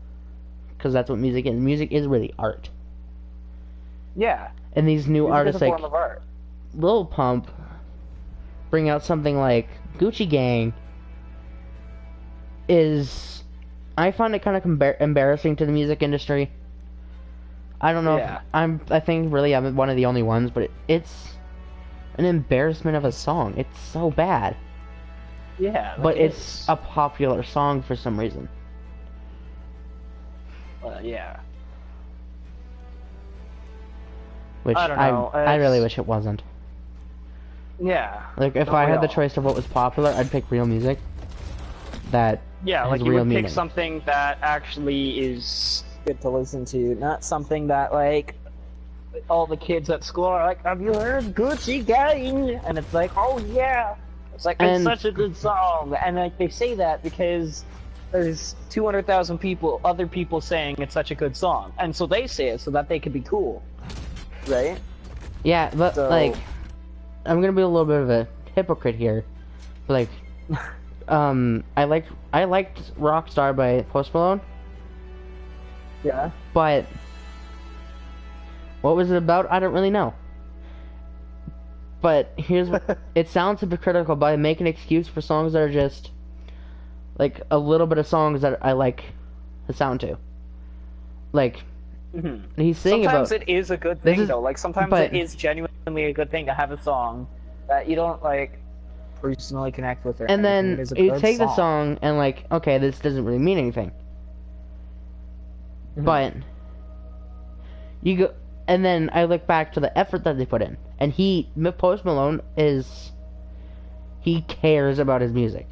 because that's what music is. Music is really art. Yeah. And these new Music artists is a like form of art. Lil Pump bring out something like Gucci Gang is, I find it kind of embarrassing to the music industry. I don't know Yeah. if I think really I'm one of the only ones, but it's an embarrassment of a song. It's so bad. Yeah. like But it it's is. a popular song for some reason. Yeah. Which I don't know, I really it's- wish it wasn't. Yeah. Like, if Don't I we had the all? choice of what was popular, I'd pick real music. That Yeah, has like you real would meaning. pick something that actually is good to listen to, not something that like all the kids at school are like, "Have you heard Gucci Gang?" And it's like, "Oh yeah." It's like, it's And- such a good song, and like they say that because there's 200,000 people, other people saying it's such a good song, and so they say it so that they could be cool, right? Yeah, but So- like, I'm gonna be a little bit of a hypocrite here. Like, I liked Rockstar by Post Malone, Yeah. but what was it about? I don't really know. But here's it sounds hypocritical by making an excuse for songs that are just like a little bit of songs that I like the sound to. Like, he's singing Sometimes about it is a good This thing is- though. Like sometimes but- it is genuinely a good thing to have a song that you don't like personally connect with, or and anything. then It is a you good take the song and like, okay, this doesn't really mean anything. Mhm. But you go, and then I look back to the effort that they put in, and Post Malone he cares about his music.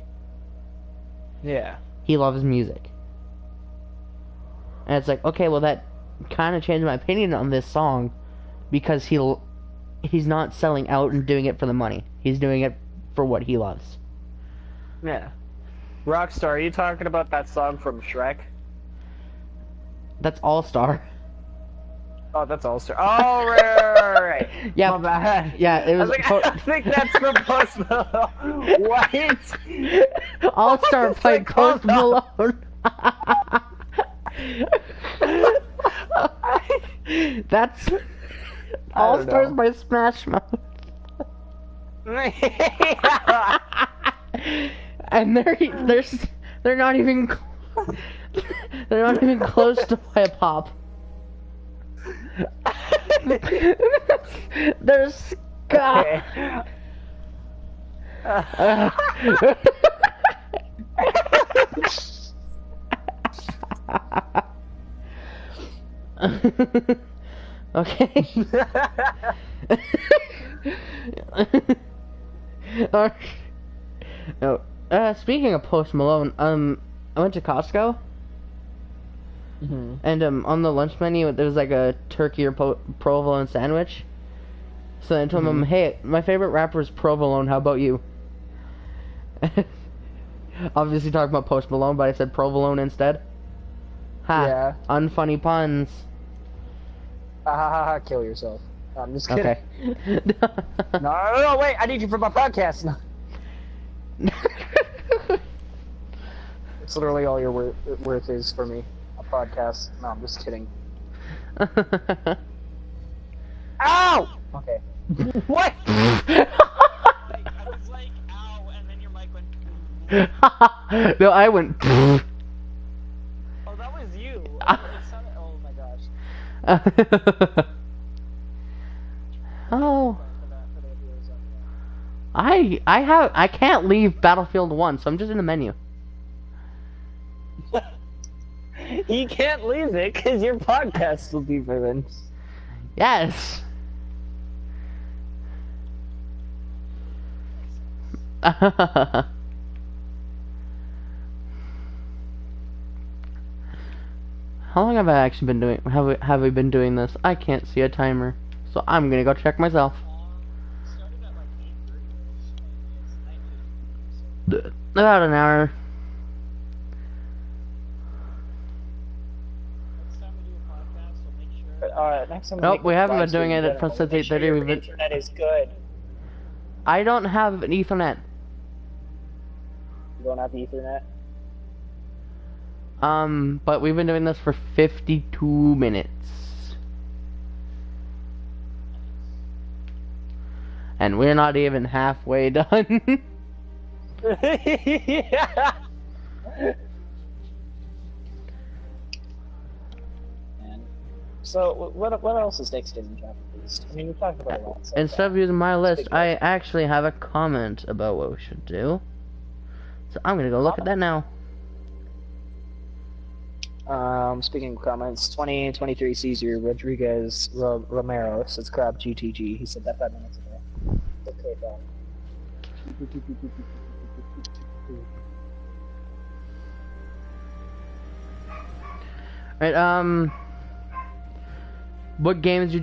Yeah. He loves music, and it's like, okay, well that kind of changed my opinion on this song because he's not selling out and doing it for the money. He's doing it for what he loves. Yeah. Rockstar, are you talking about that song from Shrek? That's All Star. Oh, that's All Star. Oh, right. Yeah, My bad. yeah, it I was. was like, I think that's the Post Malone. What? All Star It's by like Post called- Malone. That's All don't Stars know. by Smash Mouth. And they're not even they're not even close to hip hop. They're ska. Okay. No. Speaking of Post Malone, I went to Costco, and on the lunch menu there was like a turkey or provolone sandwich. So I told him, "Hey, my favorite rapper is Provolone. How about you?" Obviously talking about Post Malone, but I said Provolone instead. Ha! Yeah. Unfunny puns. Kill yourself. No, I'm just kidding. Okay. No, wait, I need you for my podcast. No. It's literally all your worth is for me. A podcast. No, I'm just kidding. Ow! Okay. What? I was like, ow, and then your mic went. No, I went. Oh, that was you. It sounded, oh my gosh. Oh. I can't leave Battlefield 1, so I'm just in the menu. You can't leave it because your podcast will be ruined. Yes. How long have I actually been doing? Have we been doing this? I can't see a timer, so I'm gonna go check myself. About an hour. Next time Nope, we haven't been doing it since 8:30. Your internet is good. I don't have an Ethernet. You don't have Ethernet? But we've been doing this for 52 minutes. And we're not even halfway done. Yeah. So, what else is next in the chapter list? I mean, we talked about a lot. So Instead of using my list, I actually have a comment about what we should do. So I'm gonna go look at that now. Speaking of comments, 2023 Caesar Rodriguez Romero says crab GTG. He said that 5 minutes ago. Okay, done. Right, what games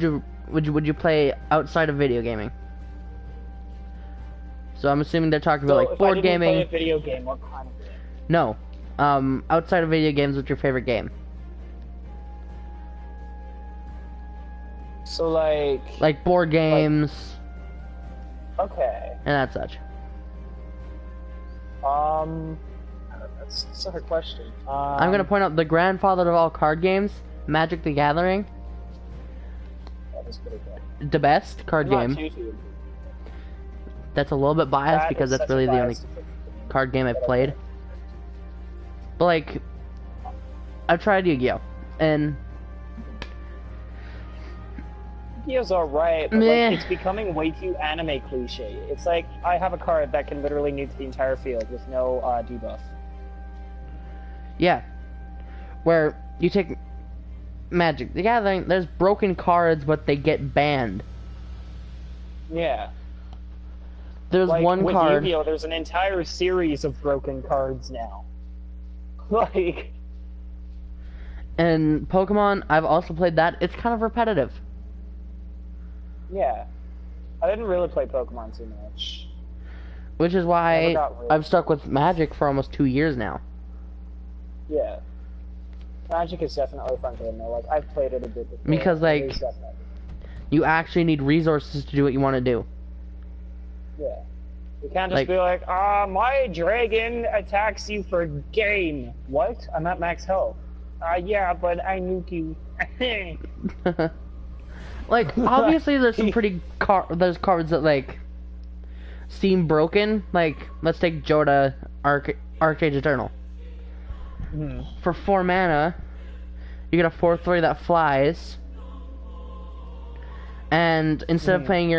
would you play outside of video gaming? So I'm assuming they're talking about like board gaming. Play a video game, what kind of game? No. Outside of video games, what's your favorite game? So like board games okay. and that such. That's a hard question. I'm gonna point out the grandfather of all card games, Magic the Gathering. That was pretty good. The best card game. YouTube. That's a little bit biased That because is that's such a really the only biased opinion. card game I've played. But like, I've tried Yu-Gi-Oh! And Yu-Gi-Oh's alright, but Meh. like, it's becoming way too anime cliche. It's like, I have a card that can literally nuke the entire field with no debuff. yeah, where you take Magic the Gathering, there's broken cards, but they get banned. Yeah. There's Like, one with card. Yu-Gi-Oh, there's an entire series of broken cards now. Like, And Pokemon, I've also played that. It's kind of repetitive. yeah. I didn't really play Pokemon too much. Which is Never why got really- I've stuck with Magic for almost 2 years now. Yeah. Magic is definitely fun to know. Like, I've played it a bit before. Because, It like, is definitely- You actually need resources to do what you want to do. yeah. You can't just like- be like, my dragon attacks you for game. What? I'm at max health. Yeah, but I nuke you. Like, obviously there's some pretty there's cards that, like, seem broken. Like, let's take Joda Arcade Eternal. Hmm. For 4 mana, you get a 4/3 that flies. And instead of paying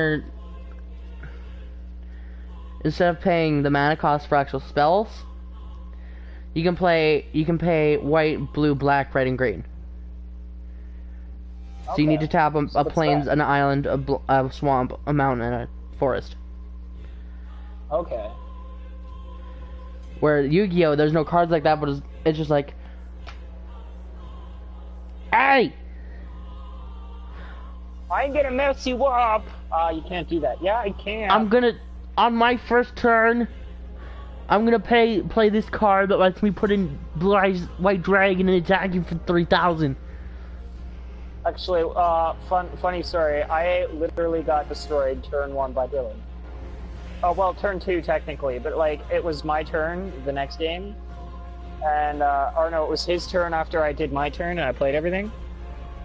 the mana cost for actual spells, you can pay white, blue, black, red, and green. So you need to tap So a what's plains, that? an island, a swamp, a mountain, and a forest. Okay. Where Yu-Gi-Oh, there's no cards like that, but it's just like, hey, I'm gonna mess you up. You can't do that. Yeah, I can. I'm gonna, on my first turn, I'm gonna play this card that lets me put in White Dragon and attack you for 3,000. Actually, funny story. I literally got destroyed turn 1 by Dylan. Oh, well, turn 2 technically, but like, it was my turn the next game. And, or no, it was his turn after I did my turn and I played everything.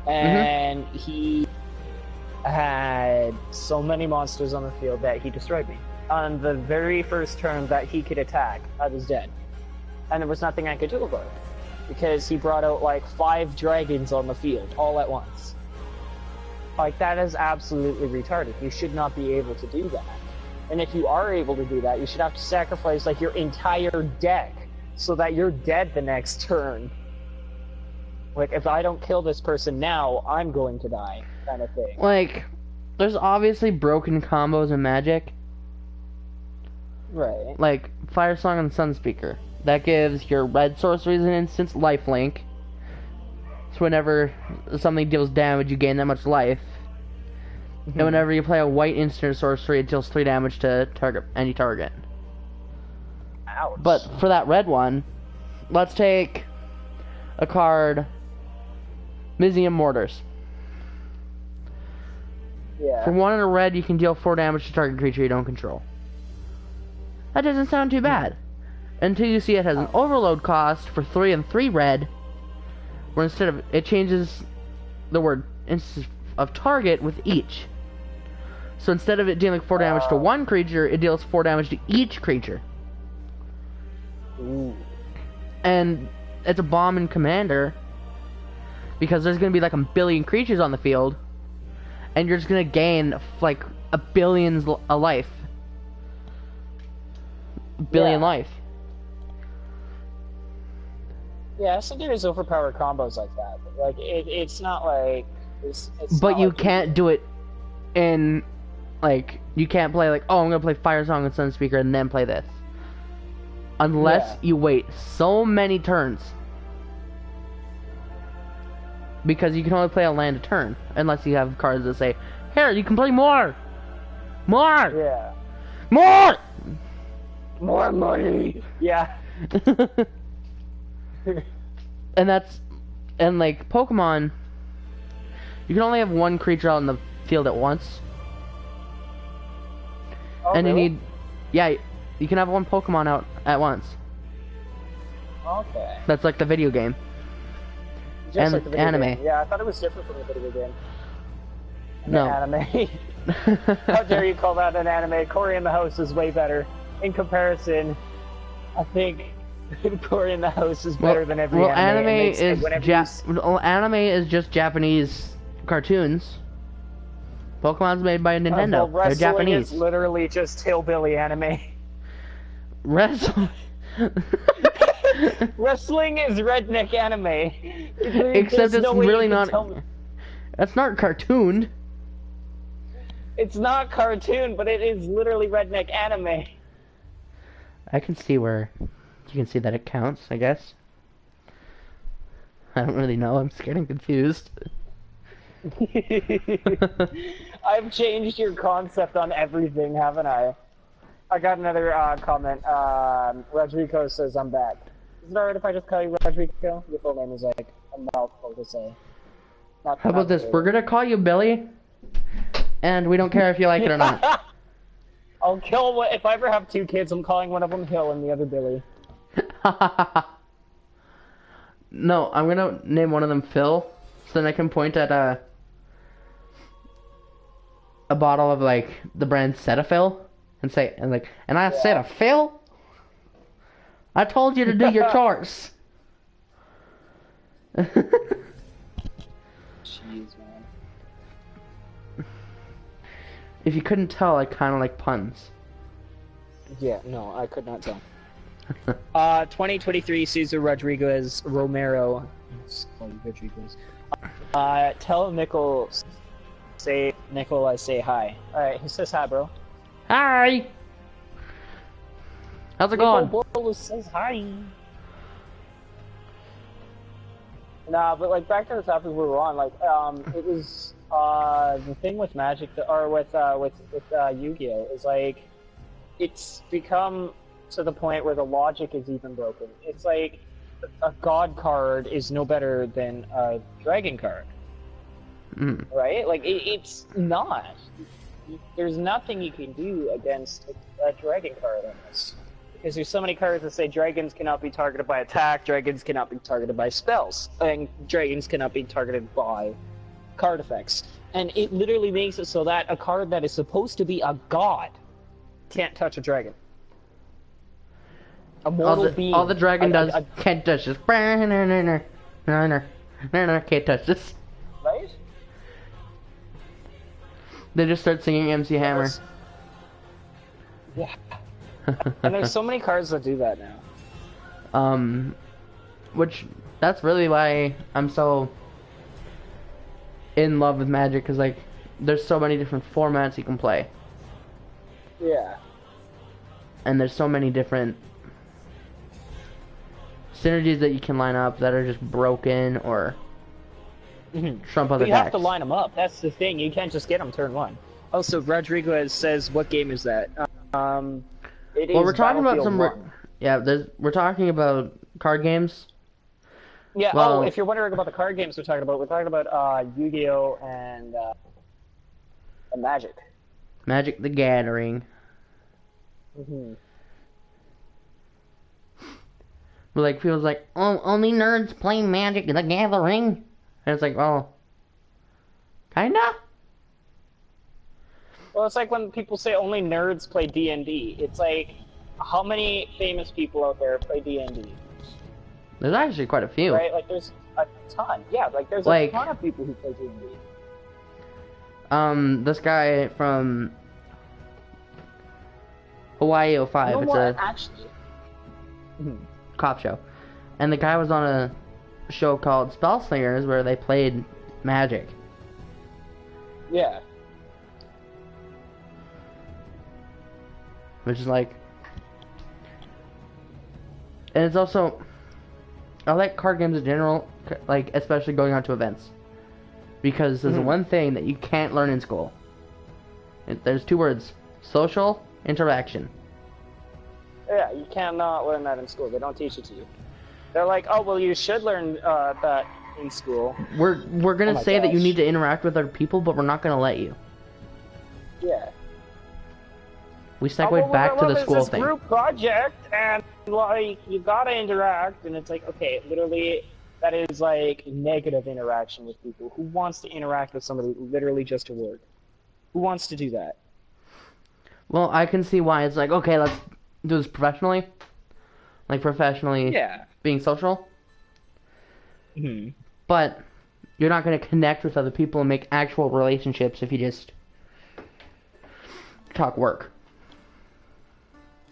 And he had so many monsters on the field that he destroyed me. On the very first turn that he could attack, I was dead. And there was nothing I could do about it. Because he brought out like 5 dragons on the field, all at once. Like, that is absolutely retarded. You should not be able to do that. And if you are able to do that, you should have to sacrifice, like, your entire deck so that you're dead the next turn. Like, if I don't kill this person now, I'm going to die, kind of thing. Like, there's obviously broken combos in Magic. Right. Like, Fire Song and Sunspeaker. That gives your red sorceries an instant lifelink. So whenever something deals damage, you gain that much life. And whenever you play a white instant sorcery, it deals 3 damage to any target. Ouch. But for that red one, let's take a card, Mizium Mortars. Yeah. For 1 in a red, you can deal 4 damage to target creature you don't control. That doesn't sound too bad. Until you see it has an overload cost for 3 and 3 red, where instead of it changes the word instance of target with each. So instead of it dealing 4 damage to one creature, it deals 4 damage to each creature. Ooh. And it's a bomb in Commander, because there's going to be like a billion creatures on the field, and you're just going to gain like a billion life. Billion Yeah. life. Yeah, so there's overpowered combos like that. But, like, it's not like... It's But not you like can't do it in, like, you can't play like, oh, I'm going to play Fire Song and Sunspeaker and then play this. Unless Yeah. you wait so many turns. Because you can only play a land a turn. Unless you have cards that say, here, you can play more! More! Yeah. More! More money! Yeah. And like, Pokemon, you can only have one creature out in the field at once. Oh, And really? you need, yeah, you can have one Pokemon out at once. Okay. That's like the video game. Just And like the video anime. game. Yeah, I thought it was different from the video game. No. Anime. How dare you call that an anime? Cory in the House is way better. In comparison, I think Cory in the House is better than every well, anime. anime It makes- is whenever you anime is just Japanese cartoons. Pokemon's made by Nintendo. Well, They're wrestling Japanese. is literally just hillbilly anime. Wrestling. Wrestling is redneck anime. Except There's it's no way you really can not. tell me- That's not cartooned. It's not cartoon, but it is literally redneck anime. I can see where you can see that it counts, I guess. I don't really know. I'm scared and confused. I've changed your concept on everything, haven't I? I got another comment. Rodrigo says I'm back. Is it alright if I just call you Rodrigo? Your full name is like a mouthful to say. How about this? We're gonna call you Billy, and we don't care if you like it or not. I'll kill one. If I ever have 2 kids, I'm calling one of them Hill and the other Billy. No, I'm gonna name one of them Phil, so then I can point at a bottle of like the brand Cetaphil and say and I Cetaphil? I told you to do your chores. Jeez, man. If you couldn't tell, I kind of like puns. Yeah, no, I could not tell. 2023 Cesar Rodriguez Romero. Let's call you Rodriguez. Tell Nickel, I say hi. Alright, he says hi, bro. Hi. How's it going? Nickel says hi. Nah, but like back to the topic we were on, like it was the thing with Magic, or with Yu-Gi-Oh is like it's become to the point where the logic is even broken. It's like a god card is no better than a dragon card, right? Like it's not. There's nothing you can do against a dragon card on this. Because there's so many cards that say dragons cannot be targeted by attack, dragons cannot be targeted by spells, and dragons cannot be targeted by card effects. And it literally makes it so that a card that is supposed to be a god can't touch a dragon. A mortal being. All the dragon does can't touch this. Can't touch this. Right? They just start singing MC Hammer. Yeah. And there's so many cards that do that now. Which that's really why I'm so in love with Magic, because like there's so many different formats you can play, Yeah. and there's so many different synergies that you can line up that are just broken or trump other But you have decks. to line them up. That's the thing. You can't just get them turn one. Also, Rodriguez says, "What game is that?" It Well, is we're talking about Battlefield some. 1. Yeah, we're talking about card games. Yeah. Well- if you're wondering about the card games we're talking about Yu-Gi-Oh and Magic. Magic the Gathering. Mm-hmm. But like people's like, oh, only nerds play Magic the Gathering, and it's like, well, kinda. Well, it's like when people say only nerds play D&D. It's like, how many famous people out there play D&D? There's actually quite a few. Right? Like, there's a ton. Yeah, like, there's Like- a ton of people who play D&D. This guy from Hawaii 05. You know It's what? a Actually... Mhm. cop show, and the guy was on a show called Spell Slingers where they played Magic. Yeah. Which is like, and it's also, I like card games in general, like especially going on to events, because there's one thing that you can't learn in school. There's two words: social interaction. Yeah, you cannot learn that in school. They don't teach it to you. They're like, oh, well, you should learn that in school. We're gonna Oh my say that you gosh. need to interact with other people, but we're not gonna let you. Yeah. We Oh, segued well, back to the there's school this thing. group project, and like you gotta interact, and it's like, okay, literally, that is like negative interaction with people. Who wants to interact with somebody literally just to work? Who wants to do that? Well, I can see why it's like, okay, let's do this professionally, like professionally Yeah. being social. Hmm. But you're not going to connect with other people and make actual relationships if you just talk work.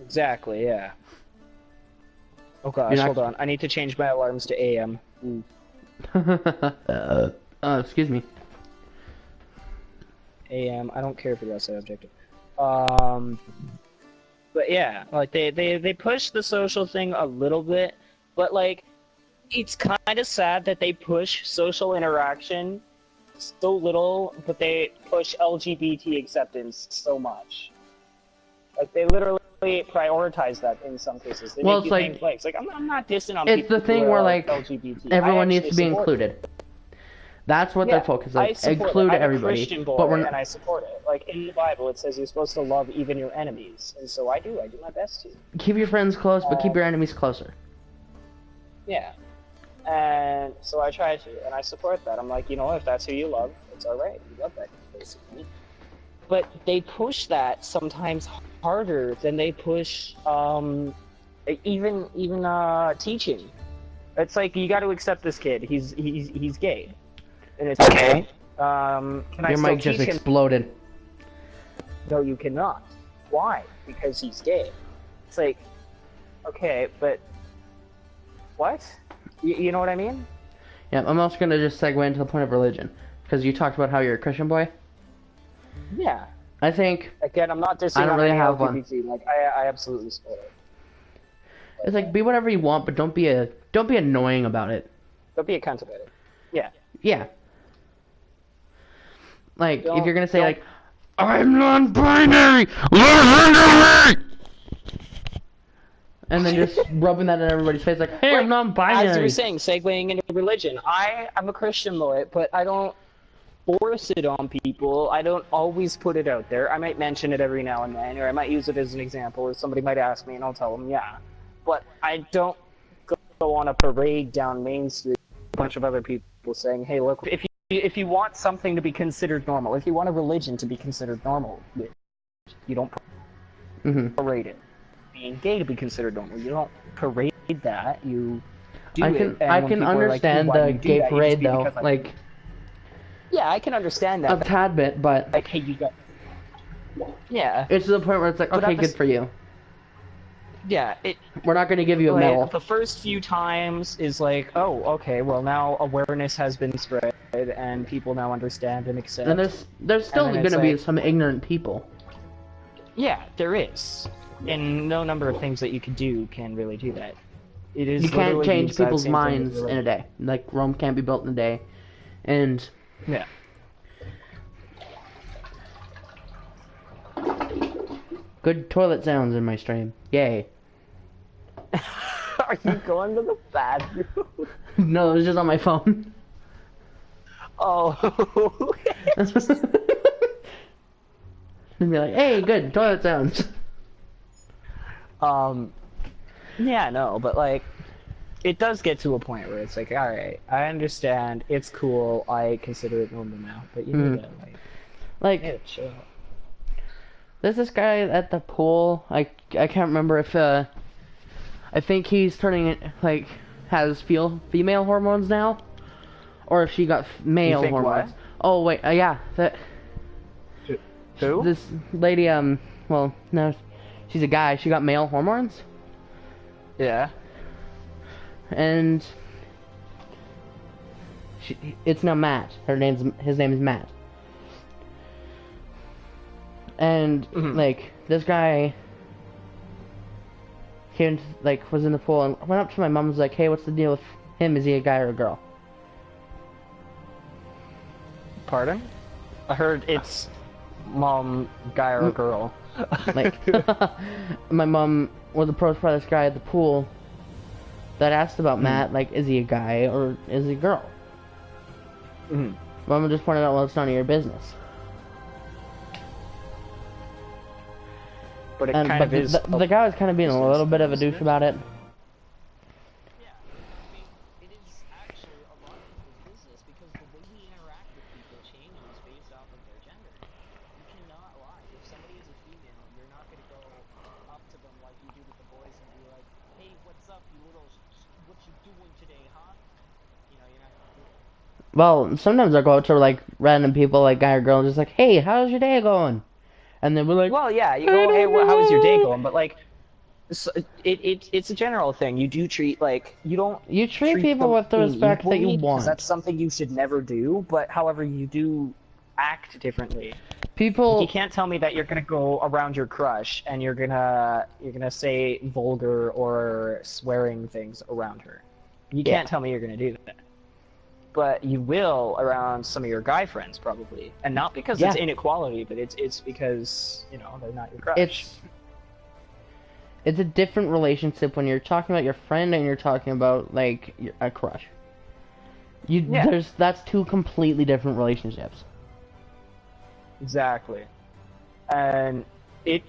Exactly. Yeah. Oh gosh, You're not- hold on. I need to change my alarms to AM. Excuse me. AM. I don't care for the outside objective. But yeah, like they push the social thing a little bit, but like it's kind of sad that they push social interaction so little, but they push LGBT acceptance so much. Like they literally prioritize that in some cases. They Well, make it's you like- think like I'm not dissing on It's people the thing who where are like LGBT. everyone I needs to be actually support it. included. That's what Yeah, their focus is. I support Include it. I'm everybody. a Christian boy, But we're and I support it. Like in the Bible, it says you're supposed to love even your enemies, and so I do. I do my best to. keep your friends close, but keep your enemies closer. Yeah. And so I try to, and I support that. I'm like, you know, if that's who you love, it's alright. You love that, basically. But they push that sometimes harder than they push, even teaching. It's like, you got to accept this kid. He's gay. And it's okay. Can I Your still mic just teach him? exploded. No, you cannot. Why? Because he's gay. It's like, okay, but what? You know what I mean? Yeah, I'm also gonna just segue into the point of religion, because you talked about how you're a Christian boy. Yeah. I think Again, I'm not dissing I don't on really any have one. LGBT. Like, I absolutely support it. it's like be whatever you want, but don't be annoying about it. Don't be a cunt about it. Yeah. Yeah. Like if Don't- you're gonna say don't- like, I'm non-binary, listen to me, and then just rubbing that in everybody's face like, hey, I'm As you non-binary. were saying, segueing into religion, I'm a Christian boy, but I don't force it on people. I don't always put it out there. I might mention it every now and then, or I might use it as an example, or somebody might ask me, and I'll tell them, yeah. But I don't go on a parade down Main Street with a bunch of other people saying, hey, look, if you want something to be considered normal, if you want a religion to be considered normal, you don't Mm-hmm. parade it. Being gay to be considered normal, you don't parade that. You do I it. can and I when can people are like, understand "Why do the you do gay that?" You parade just be though. because I- Like Yeah, I can understand a that. But, tad bit, but like, hey, you got. Yeah, it's to the point where it's like, But okay, at the good s- for you. yeah. We're not going to give you a Like, medal. the first few times is like, oh, okay, well now awareness has been spread and people now understand and accept. And there's still then going it's to be like- some ignorant people. Yeah, there is, and no number of things that you can do can really do that. It is You can't literally the change exact people's same thing as minds in a religion. day. Like, Rome can't be built in a day. And Yeah. good toilet sounds in my stream. Yay. Are you going to the bathroom? No, it was just on my phone. Oh. And be like, hey, good toilet sounds. Yeah, no, but like, it does get to a point where it's like, all right, I understand, it's cool, I consider it normal now, but you need to Like, chill. there's this guy at the pool. I can't remember if I think he's turning it like has female hormones now, or if she got male think hormones. what? Oh wait, yeah, that Who? this lady. Well, no, she's a guy. She got male hormones, Yeah. and it's now Matt. His name is Matt. And like this guy came like was in the pool and went up to my mom and was like, "Hey, what's the deal with him? Is he a guy or a girl?" Pardon? I heard it's mom, guy, or girl. Like my mom was approached by this guy at the pool that asked about Matt, like, is he a guy or is he a girl? Mhm. Mama just pointed out, well, it's none of your business. But it And kind but of is. the guy was kind of being a little bit of a douche about it. Yeah, I mean, it is actually a lot of people's business because the way we interact with people changes based off of their gender. You cannot lie. If somebody is a female, you're not going to go up to them like you do with the boys and be like, "Hey, what's up, you little? What you doing today, huh?" You know, you're not going to do that. Well, sometimes I go out to like random people, like guy or girl, and just like, "Hey, how's your day going?" And then we're like, Well, yeah, you I go, don't "Hey, how was your day know." going?" But like, it's a general thing. You do treat like you don't. You treat people them with the respect that you unequally, 'cause want. That's something you should never do. But however, you do act differently. People, You can't tell me that you're gonna go around your crush and you're gonna say vulgar or swearing things around her. You Yeah. can't tell me you're gonna do that. But you will around some of your guy friends probably, and not because it's Yeah. inequality, but it's because they're not your crush. it's a different relationship when you're talking about your friend and you're talking about like a crush. Yeah. That's two completely different relationships. Exactly. And it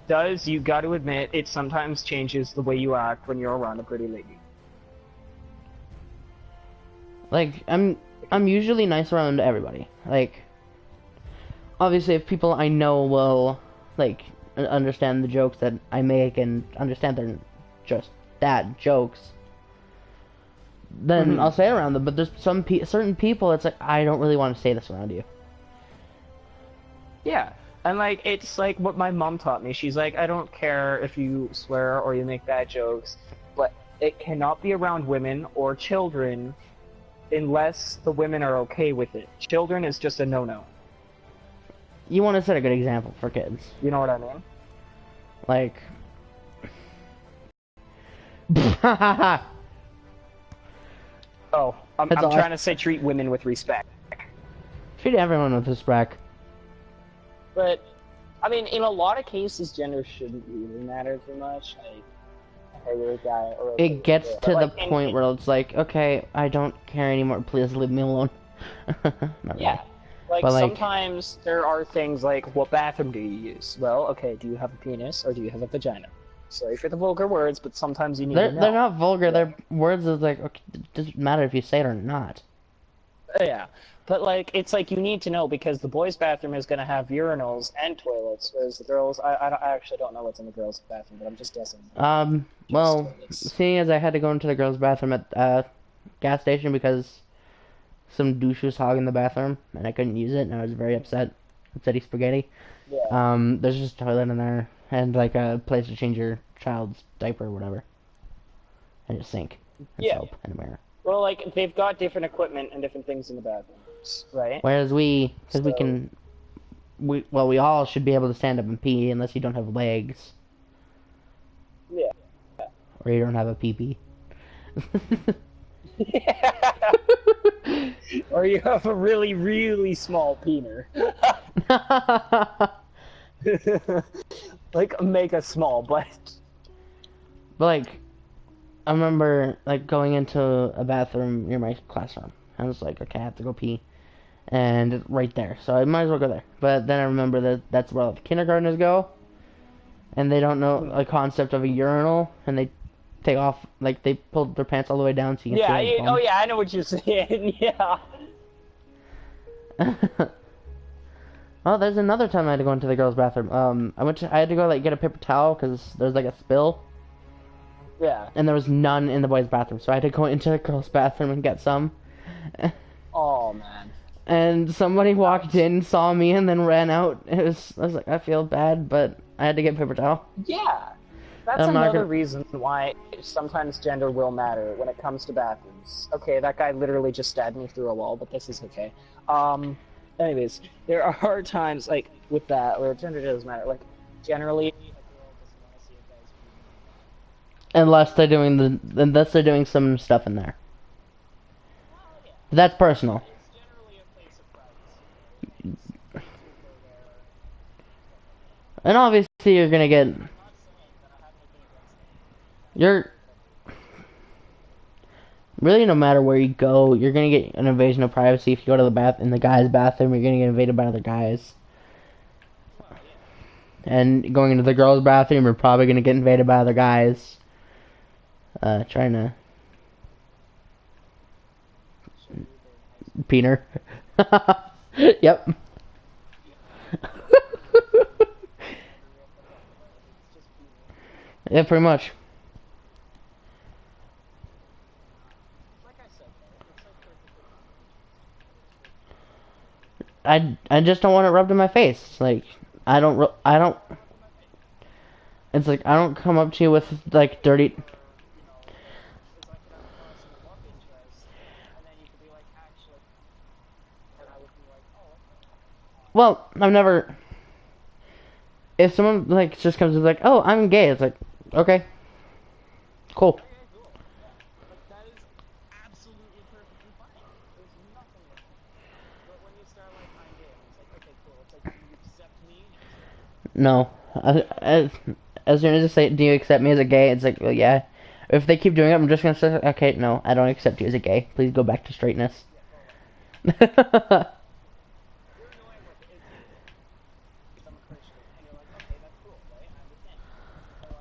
does, you got to admit, it sometimes changes the way you act when you're around a pretty lady. Like I'm usually nice around everybody. Like obviously if people I know will like understand the jokes that I make and understand they're just that jokes, then I'll say it around them. But there's certain people it's like I don't really want to say this around you. Yeah. And like, it's like what my mom taught me. She's like, I don't care if you swear or you make bad jokes, but it cannot be around women or children unless the women are okay with it. Children is just a no-no. You want to set a good example for kids. You know what I mean? Like Oh, I'm That's all I- trying to say treat women with respect. treat everyone with respect. But, I mean, in a lot of cases, gender shouldn't really matter too much. Like, hey, you're a guy or a It gets girl. to But, the like, point where it's like, okay, I don't care anymore. Please leave me alone. Not really. Yeah. Like, But, like- sometimes there are things like, what bathroom do you use? Well, okay, do you have a penis or do you have a vagina? Sorry for the vulgar words, but sometimes you need to know. They're not vulgar. They're words of like, okay, it doesn't matter if you say it or not. Yeah. But, like, it's like you need to know because the boys' bathroom is going to have urinals and toilets, whereas the girls, I actually don't know what's in the girls' bathroom, but I'm just guessing. Well, toilets. seeing as I had to go into the girls' bathroom at gas station because some douche was hogging the bathroom, and I couldn't use it, and I was very upset. Upsetty spaghetti. Yeah. There's just a toilet in there, and like a place to change your child's diaper or whatever, and a sink, and Yeah. soap, and a mirror. Well, like, they've got different equipment and different things in the bathrooms, right? Whereas because we So- can, we all should be able to stand up and pee unless you don't have legs Yeah. or you don't have a pee-pee. Or you have a really, really small peener. Like, mega small, but... But like, I remember like going into a bathroom near my classroom. I was like, okay, I have to go pee, and it's right there, so I might as well go there. But then I remember that that's where all the kindergartners go, and they don't know the concept of a urinal, and they take off, like they pull their pants all the way down so you can Yeah, see oh yeah, I know what you're saying, yeah. Well, there's another time I had to go into the girls' bathroom. I had to go like get a paper towel because there's like a spill, Yeah. and there was none in the boys' bathroom, so I had to go into the girls' bathroom and get some. Oh, man. And somebody walked in, saw me, and then ran out. I was like, I feel bad, but I had to get paper towel. Yeah. That's I'm not another gonna- reason why sometimes gender will matter when it comes to bathrooms. Okay, that guy literally just stabbed me through a wall, but this is okay. Anyways, there are times, like, with that, where gender doesn't matter. Like, generally, a girl doesn't want to see a guy's Unless they're doing some stuff in there. But that's personal. It's generally a place of privacy. And obviously you're gonna get... You're... Really, no matter where you go, you're gonna get an invasion of privacy. If you go to in the guy's bathroom, you're gonna get invaded by other guys. And going into the girls' bathroom, you're probably gonna get invaded by other guys. Trying to... Peener. Yep. Yeah, pretty much. Like I said, it's like perfectly I just don't want it rubbed in my face. Like, I don't, it's like, I don't come up to you with, like, dirty... it's like another person to walk into us, and then you could be like, actually, and I would be like, oh, okay. Well, I've never... If someone, like, just comes and is like, oh, I'm gay, it's like, okay. Cool. Okay, cool. Yeah. Like, that is absolutely perfectly fine. There's nothing wrong. But when you start like, I'm gay, it's like, okay, cool. It's like, you accept me? No. As soon as I say, do you accept me as a gay, it's like, well, yeah. If they keep doing it, I'm just gonna say, okay, no, I don't accept you as a gay. Please go back to straightness. You're annoying with it. Because I'm a Christian, and you're like, okay, that's cool, right? I understand. Or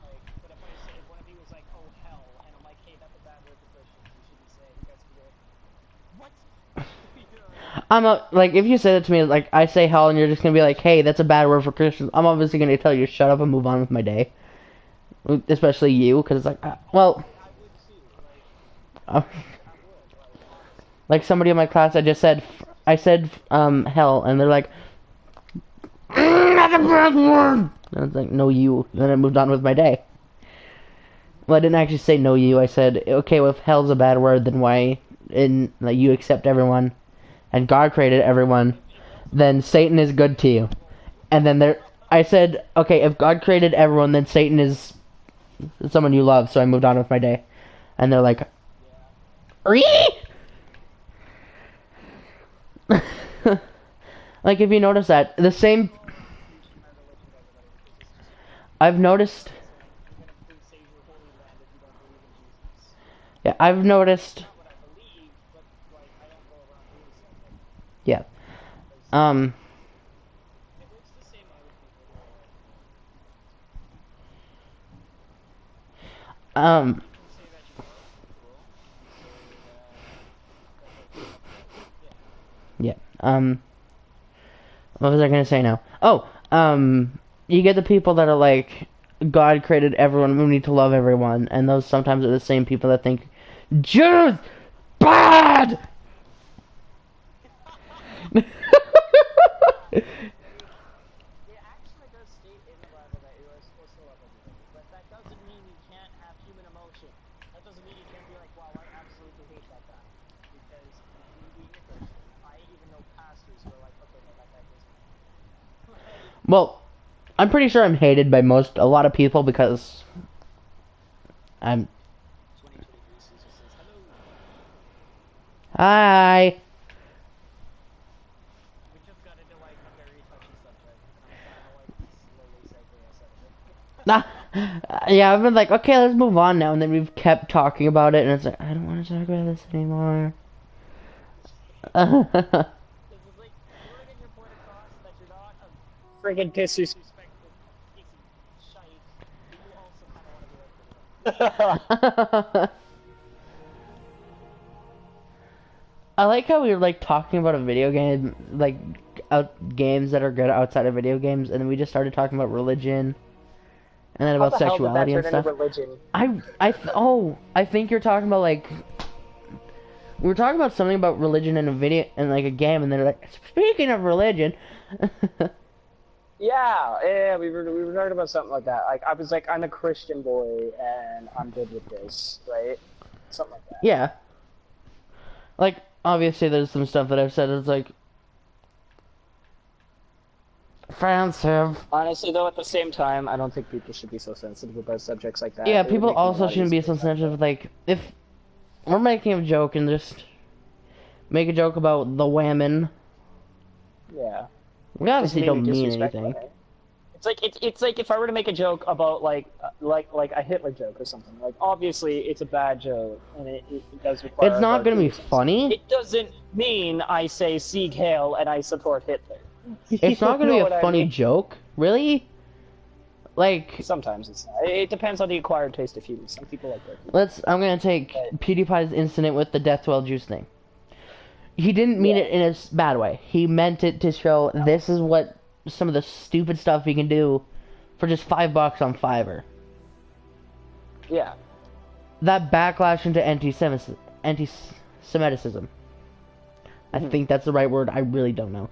like, but if one of you was like, oh, hell, and I'm like, hey, that's a bad word for Christians, you shouldn't say it. You guys can be like, what? Like, if you say that to me, like, I say hell, and you're just gonna be like, hey, that's a bad word for Christians, I'm obviously gonna tell you to shut up and move on with my day. Especially you, because it's like, well... I would too. Like, like somebody in my class, I said, hell, and they're like, that's a bad word! And I was like, no, you. And then I moved on with my day. Well, I didn't actually say no, you. I said, okay, well, if hell's a bad word, then why, like, you accept everyone, and God created everyone, then Satan is good to you. And then I said, okay, if God created everyone, then Satan is someone you love, so I moved on with my day. And they're like, like, if you notice that, the same... I've noticed... Yeah, I've noticed... Yeah. Yeah. What was I gonna say now? Oh, you get the people that are like, God created everyone, we need to love everyone, and those sometimes are the same people that think, Jews, bad! It actually does state in the Bible that you are supposed to love everybody, but that doesn't mean you can't have human emotion. That doesn't mean you can't be like, wow, I absolutely hate that guy. Because me being a Christian, I even know pastors who are like, okay, no, that guy doesn't. Well, I'm pretty sure I'm hated by a lot of people because I'm. 2023 Caesar says hello. Hi. We just got into like a very touchy subject, and I'm trying to like slowly segue us out of it. Nah. Yeah, I've been like, okay, let's move on now, and then we've kept talking about it, and it's like, I don't want to talk about this anymore. This is like, you want to get your point across that you're not a friggin' disrespectful piece of shite, but you also kind of want to be like, I like how we were like talking about a video game, like games that are good outside of video games, and then we just started talking about religion, and then about sexuality and stuff. Religion? I think you're talking about like we were talking about something about religion in a video in like a game, and they're like, speaking of religion. Yeah, we were talking about something like that. Like I was like, I'm a Christian boy, and I'm good with this, right? Something like that. Yeah. Like obviously, there's some stuff that I've said is like offensive. Honestly, though, at the same time, I don't think people should be so sensitive about subjects like that. Yeah, It would people make me a also lot shouldn't be easier so to talk sensitive. about. Like, if we're making a joke and just make a joke about the women, Yeah. we obviously Just don't maybe mean disrespectful, anything. right? It's like if I were to make a joke about like a Hitler joke or something. Like obviously it's a bad joke and it does require. It's not gonna be funny. It doesn't mean I say Sieg Heil and I support Hitler. It's not gonna You be know a what I funny mean? joke, really. Like, Sometimes it's not. It depends on the acquired taste of humor. Some people like that. I'm gonna take PewDiePie's incident with the Death Well juice thing. He didn't mean Yeah. it in a bad way. He meant it to show this is what some of the stupid stuff you can do for just $5 on Fiverr. Yeah. That backlash into anti-Semitism. I think that's the right word. I really don't know.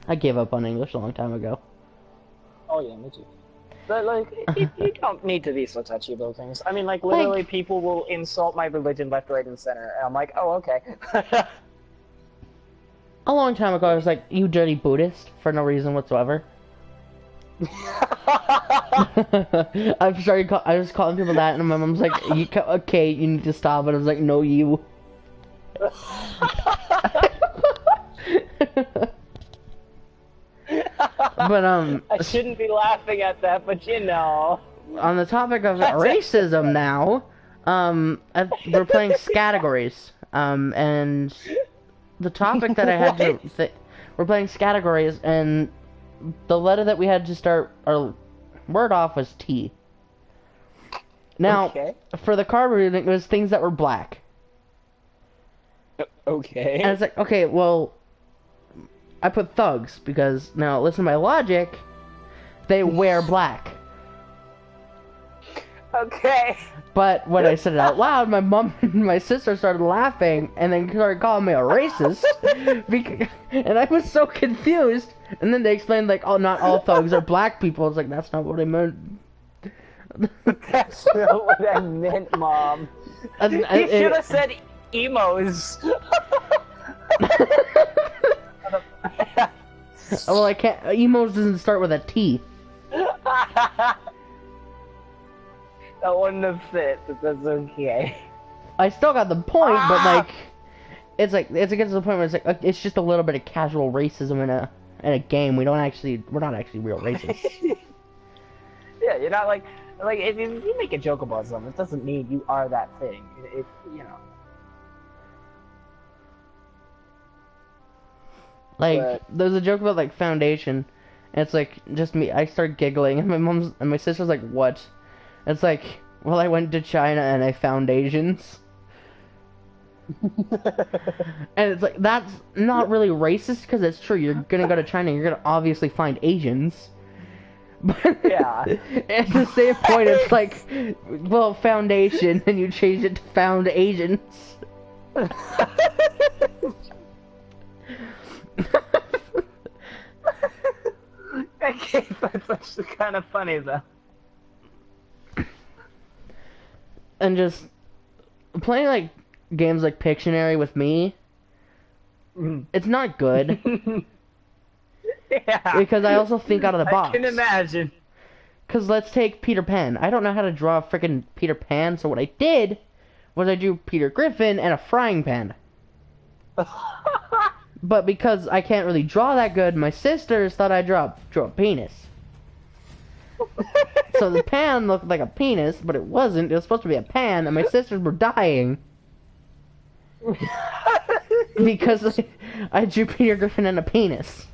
I gave up on English a long time ago. Oh yeah, me too. But like, you don't need to be so touchy about things. I mean, like literally, people will insult my religion left, right, and center, and I'm like, oh okay. A long time ago, I was like, you dirty Buddhist, for no reason whatsoever. I was calling people that, and my mom's like, okay, you need to stop. And I was like, no, you. But, I shouldn't be laughing at that, but you know. on the topic of racism now, we're playing categories, and the topic that I had to, we're playing categories, and the letter that we had to start our word off was T. Now, Okay. for the card reading, it was things that were black. Okay. And it's like, okay, well, I put thugs, because, now, listen to my logic, they wear black. Okay. But when I said it out loud, my mom and my sister started laughing, and then started calling me a racist, and I was so confused, and then they explained, like, oh, not all thugs are black people. I was like, that's not what I meant. That's not what I meant, Mom. You should have said emos. Well, I can't. Emos doesn't start with a T. That wouldn't have fit, but that's okay. I still got the point, but like, it's gets to the point where it's like it's just a little bit of casual racism in a game. We're not actually real racists. Yeah, you're not like if you make a joke about something, it doesn't mean you are that thing. It you know. Like, But- there's a joke about like foundation, and it's like just me. I start giggling, and my sister's like, "What?" It's like, well, I went to China and I found Asians. And it's like, that's not really racist, because it's true. You're gonna go to China, you're gonna obviously find Asians. But Yeah. at the same point, it's like, well, foundation, and you change it to found Asians. Okay, that's actually kind of funny though. And just playing like games like Pictionary with me, it's not good Yeah. because I also think out of the box. I can imagine. Because let's take Peter Pan. I don't know how to draw a freaking Peter Pan, so what I did was I drew Peter Griffin and a frying pan. But because I can't really draw that good, my sisters thought I drew a penis. So the pan looked like a penis, but it wasn't. It was supposed to be a pan, and my sisters were dying because I drew Peter Griffin and a penis.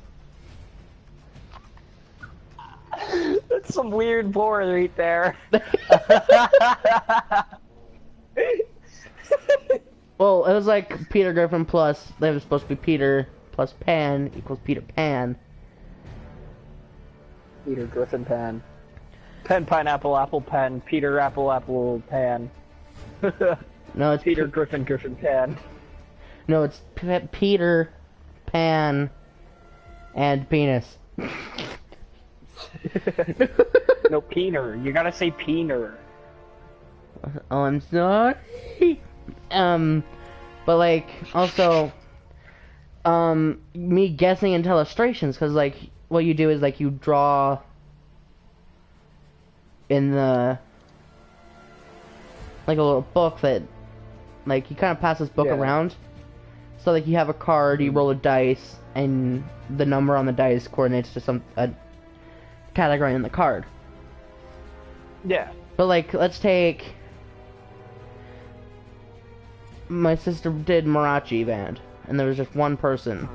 That's some weird lore right there. Well, it was like Peter Griffin plus, they were supposed to be Peter plus Pan equals Peter Pan. Peter Griffin Pan. Pen, pineapple, apple, pen. Peter, apple, apple, pan. No, it's Peter Griffin, Griffin, pan. No, it's Peter Pan and penis. No, peener. You gotta say peener. Oh, I'm sorry. But like, also, me guessing into illustrations, because like, what you do is like, you draw in the, like a little book that, like, you kind of pass this book around. So like, you have a card, you roll a dice, and the number on the dice coordinates to a category in the card. Yeah. But like, let's take, my sister did mariachi band, and there was just one person.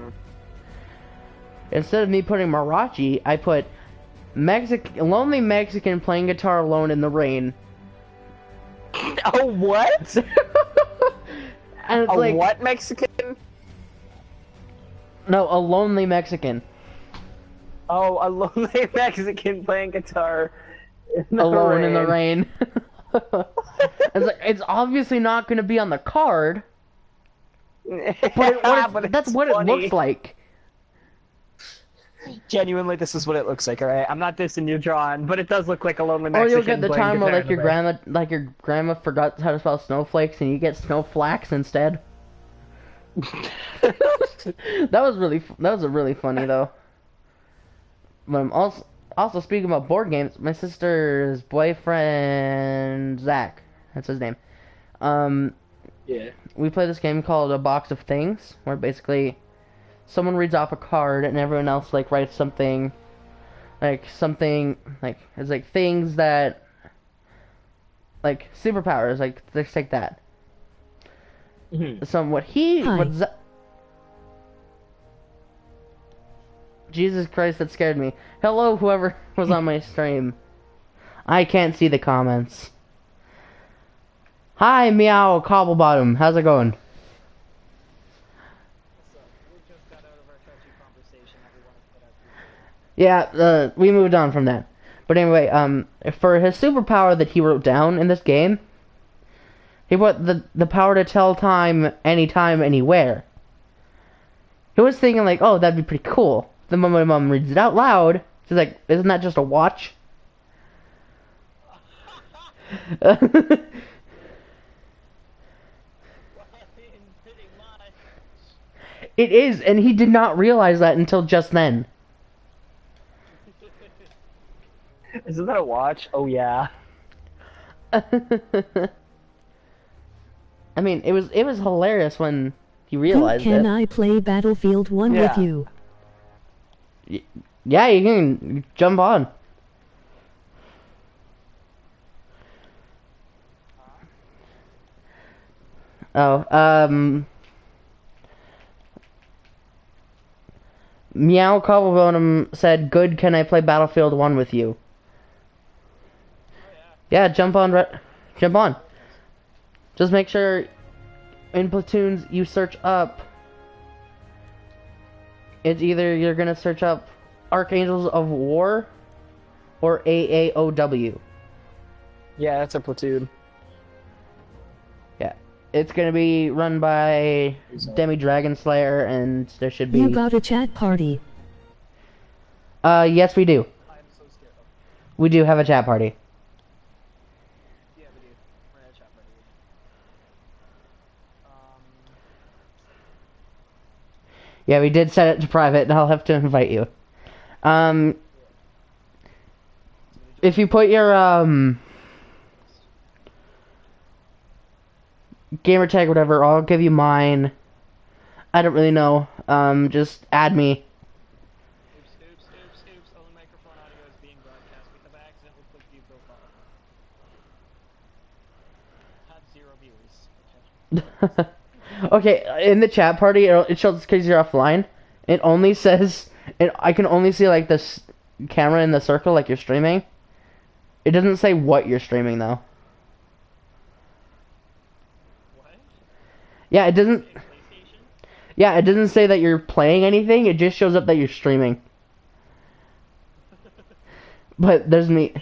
Instead of me putting mariachi, I put lonely Mexican playing guitar alone in the rain. Oh, what? And it's like, what Mexican? no, a lonely Mexican. Oh, a lonely Mexican playing guitar Alone in the rain. It's like, it's obviously not going to be on the card, but that's what funny. it looks like. Genuinely, this is what it looks like. All right, I'm not dissing your drawing, but it does look like a lonely Or Mexican. you'll get the playing time where guitar like in your grandma forgot how to spell snowflakes, and you get snowflakes instead. That was really funny though. But I'm also speaking about board games, my sister's boyfriend Zach, that's his name. Yeah. We play this game called A Box of Things, where basically someone reads off a card and everyone else like writes something like it's like things that like superpowers, like let's take that. So what Jesus Christ, that scared me. Hello, whoever was on my stream. I can't see the comments. Hi, Meow Cobblebottom. How's it going? Yeah, we moved on from that. But anyway, for his superpower that he wrote down in this game, he put the power to tell time, anytime, anywhere. He was thinking like, oh, that'd be pretty cool. Then when my mom reads it out loud, she's like, isn't that just a watch? It is, and he did not realize that until just then. Isn't that a watch? Oh yeah. I mean, it was hilarious when he realized Can it. I play Battlefield 1 with you? Yeah, you can jump on. Oh, Meow Cobblebottom said, good, can I play Battlefield 1 with you? Yeah, jump on. Jump on. Just make sure in platoons you search up. It's either you're gonna search up Archangels of War or AAOW. Yeah, that's a platoon. Yeah, it's gonna be run by Demi Dragon Slayer, and there should be. You got a chat party. Yes, we do. I'm so scared. Oh, We do have a chat party. yeah, we do. We're at a chat party. Yeah, we did set it to private, and I'll have to invite you. If you put your, gamer tag, whatever, I'll give you mine. I don't really know. Just add me. Oops. Only microphone audio is being broadcast. We have accidentally clicked view profile. Had 0 viewers. Okay, in the chat party, it shows because you're offline. It only says, I can only see like this camera in the circle, like you're streaming. It doesn't say what you're streaming though. What? Yeah, it doesn't. PlayStation? Yeah, it doesn't say that you're playing anything. It just shows up that you're streaming. But there's me.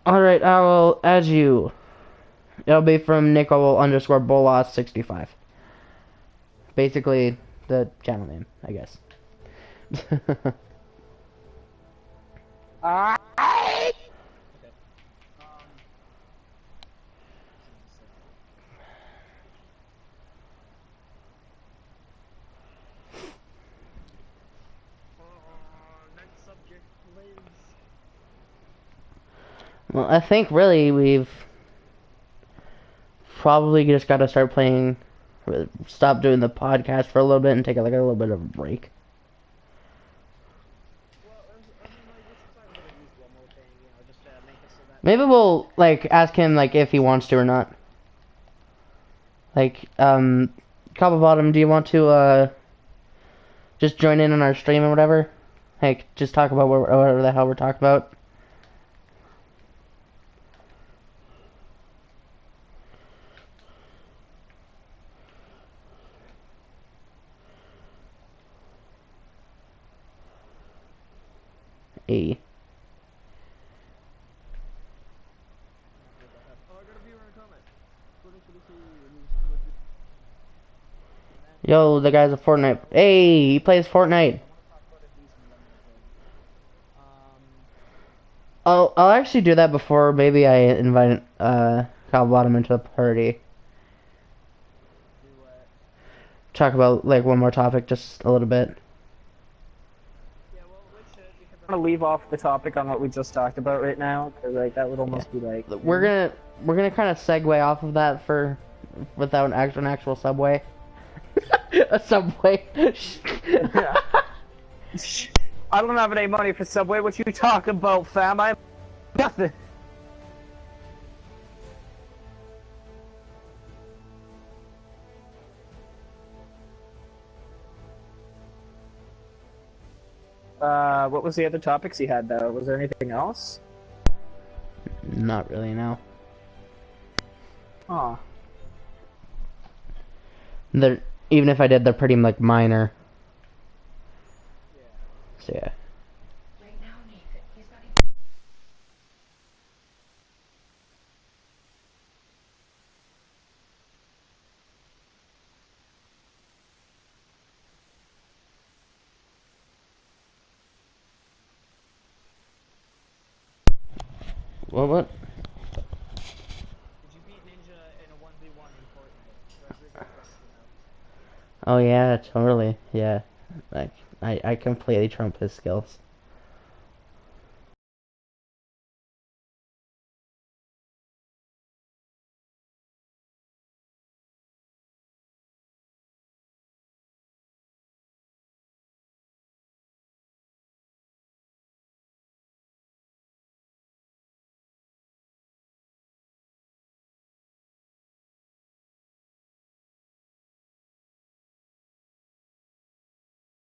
Alright, I will add you. It'll be from Nicole_Bolas65. Basically, the channel name, I guess. Okay. Next subject, please. Well, I think really we've probably just got to start playing, stop doing the podcast for a little bit and take like a little bit of a break. Well, I mean, like, let's talk about at least one more thing, you know, just to make it so that... Maybe we'll like ask him like if he wants to or not. Like, Cobblebottom, do you want to just join in on our stream or whatever? Like, just talk about whatever the hell we're talking about. A. Oh, I got a viewer in a comment. Yo, the guy's a Fortnite. Hey, he plays Fortnite. I'll actually do that before maybe I invite Cobblebottom into the party. Talk about like one more topic, just a little bit. Yeah, well, we should. I'm gonna leave off the topic on what we just talked about right now, because like that would almost be like... We're gonna kind of segue off of that without an actual subway. A subway. I don't have any money for Subway. What you talking about, fam? I have nothing. What was the other topics he had though? Was there anything else? Not really, no. Aw. They're, even if I did, they're pretty like minor. Yeah. So yeah. What? Did you beat Ninja in a 1v1 in Fortnite? That's a good question. Oh yeah, totally. Yeah. Like I completely trump his skills.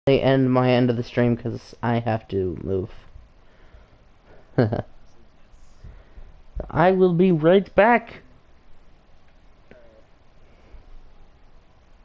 They end my end of the stream because I have to move. I will be right back.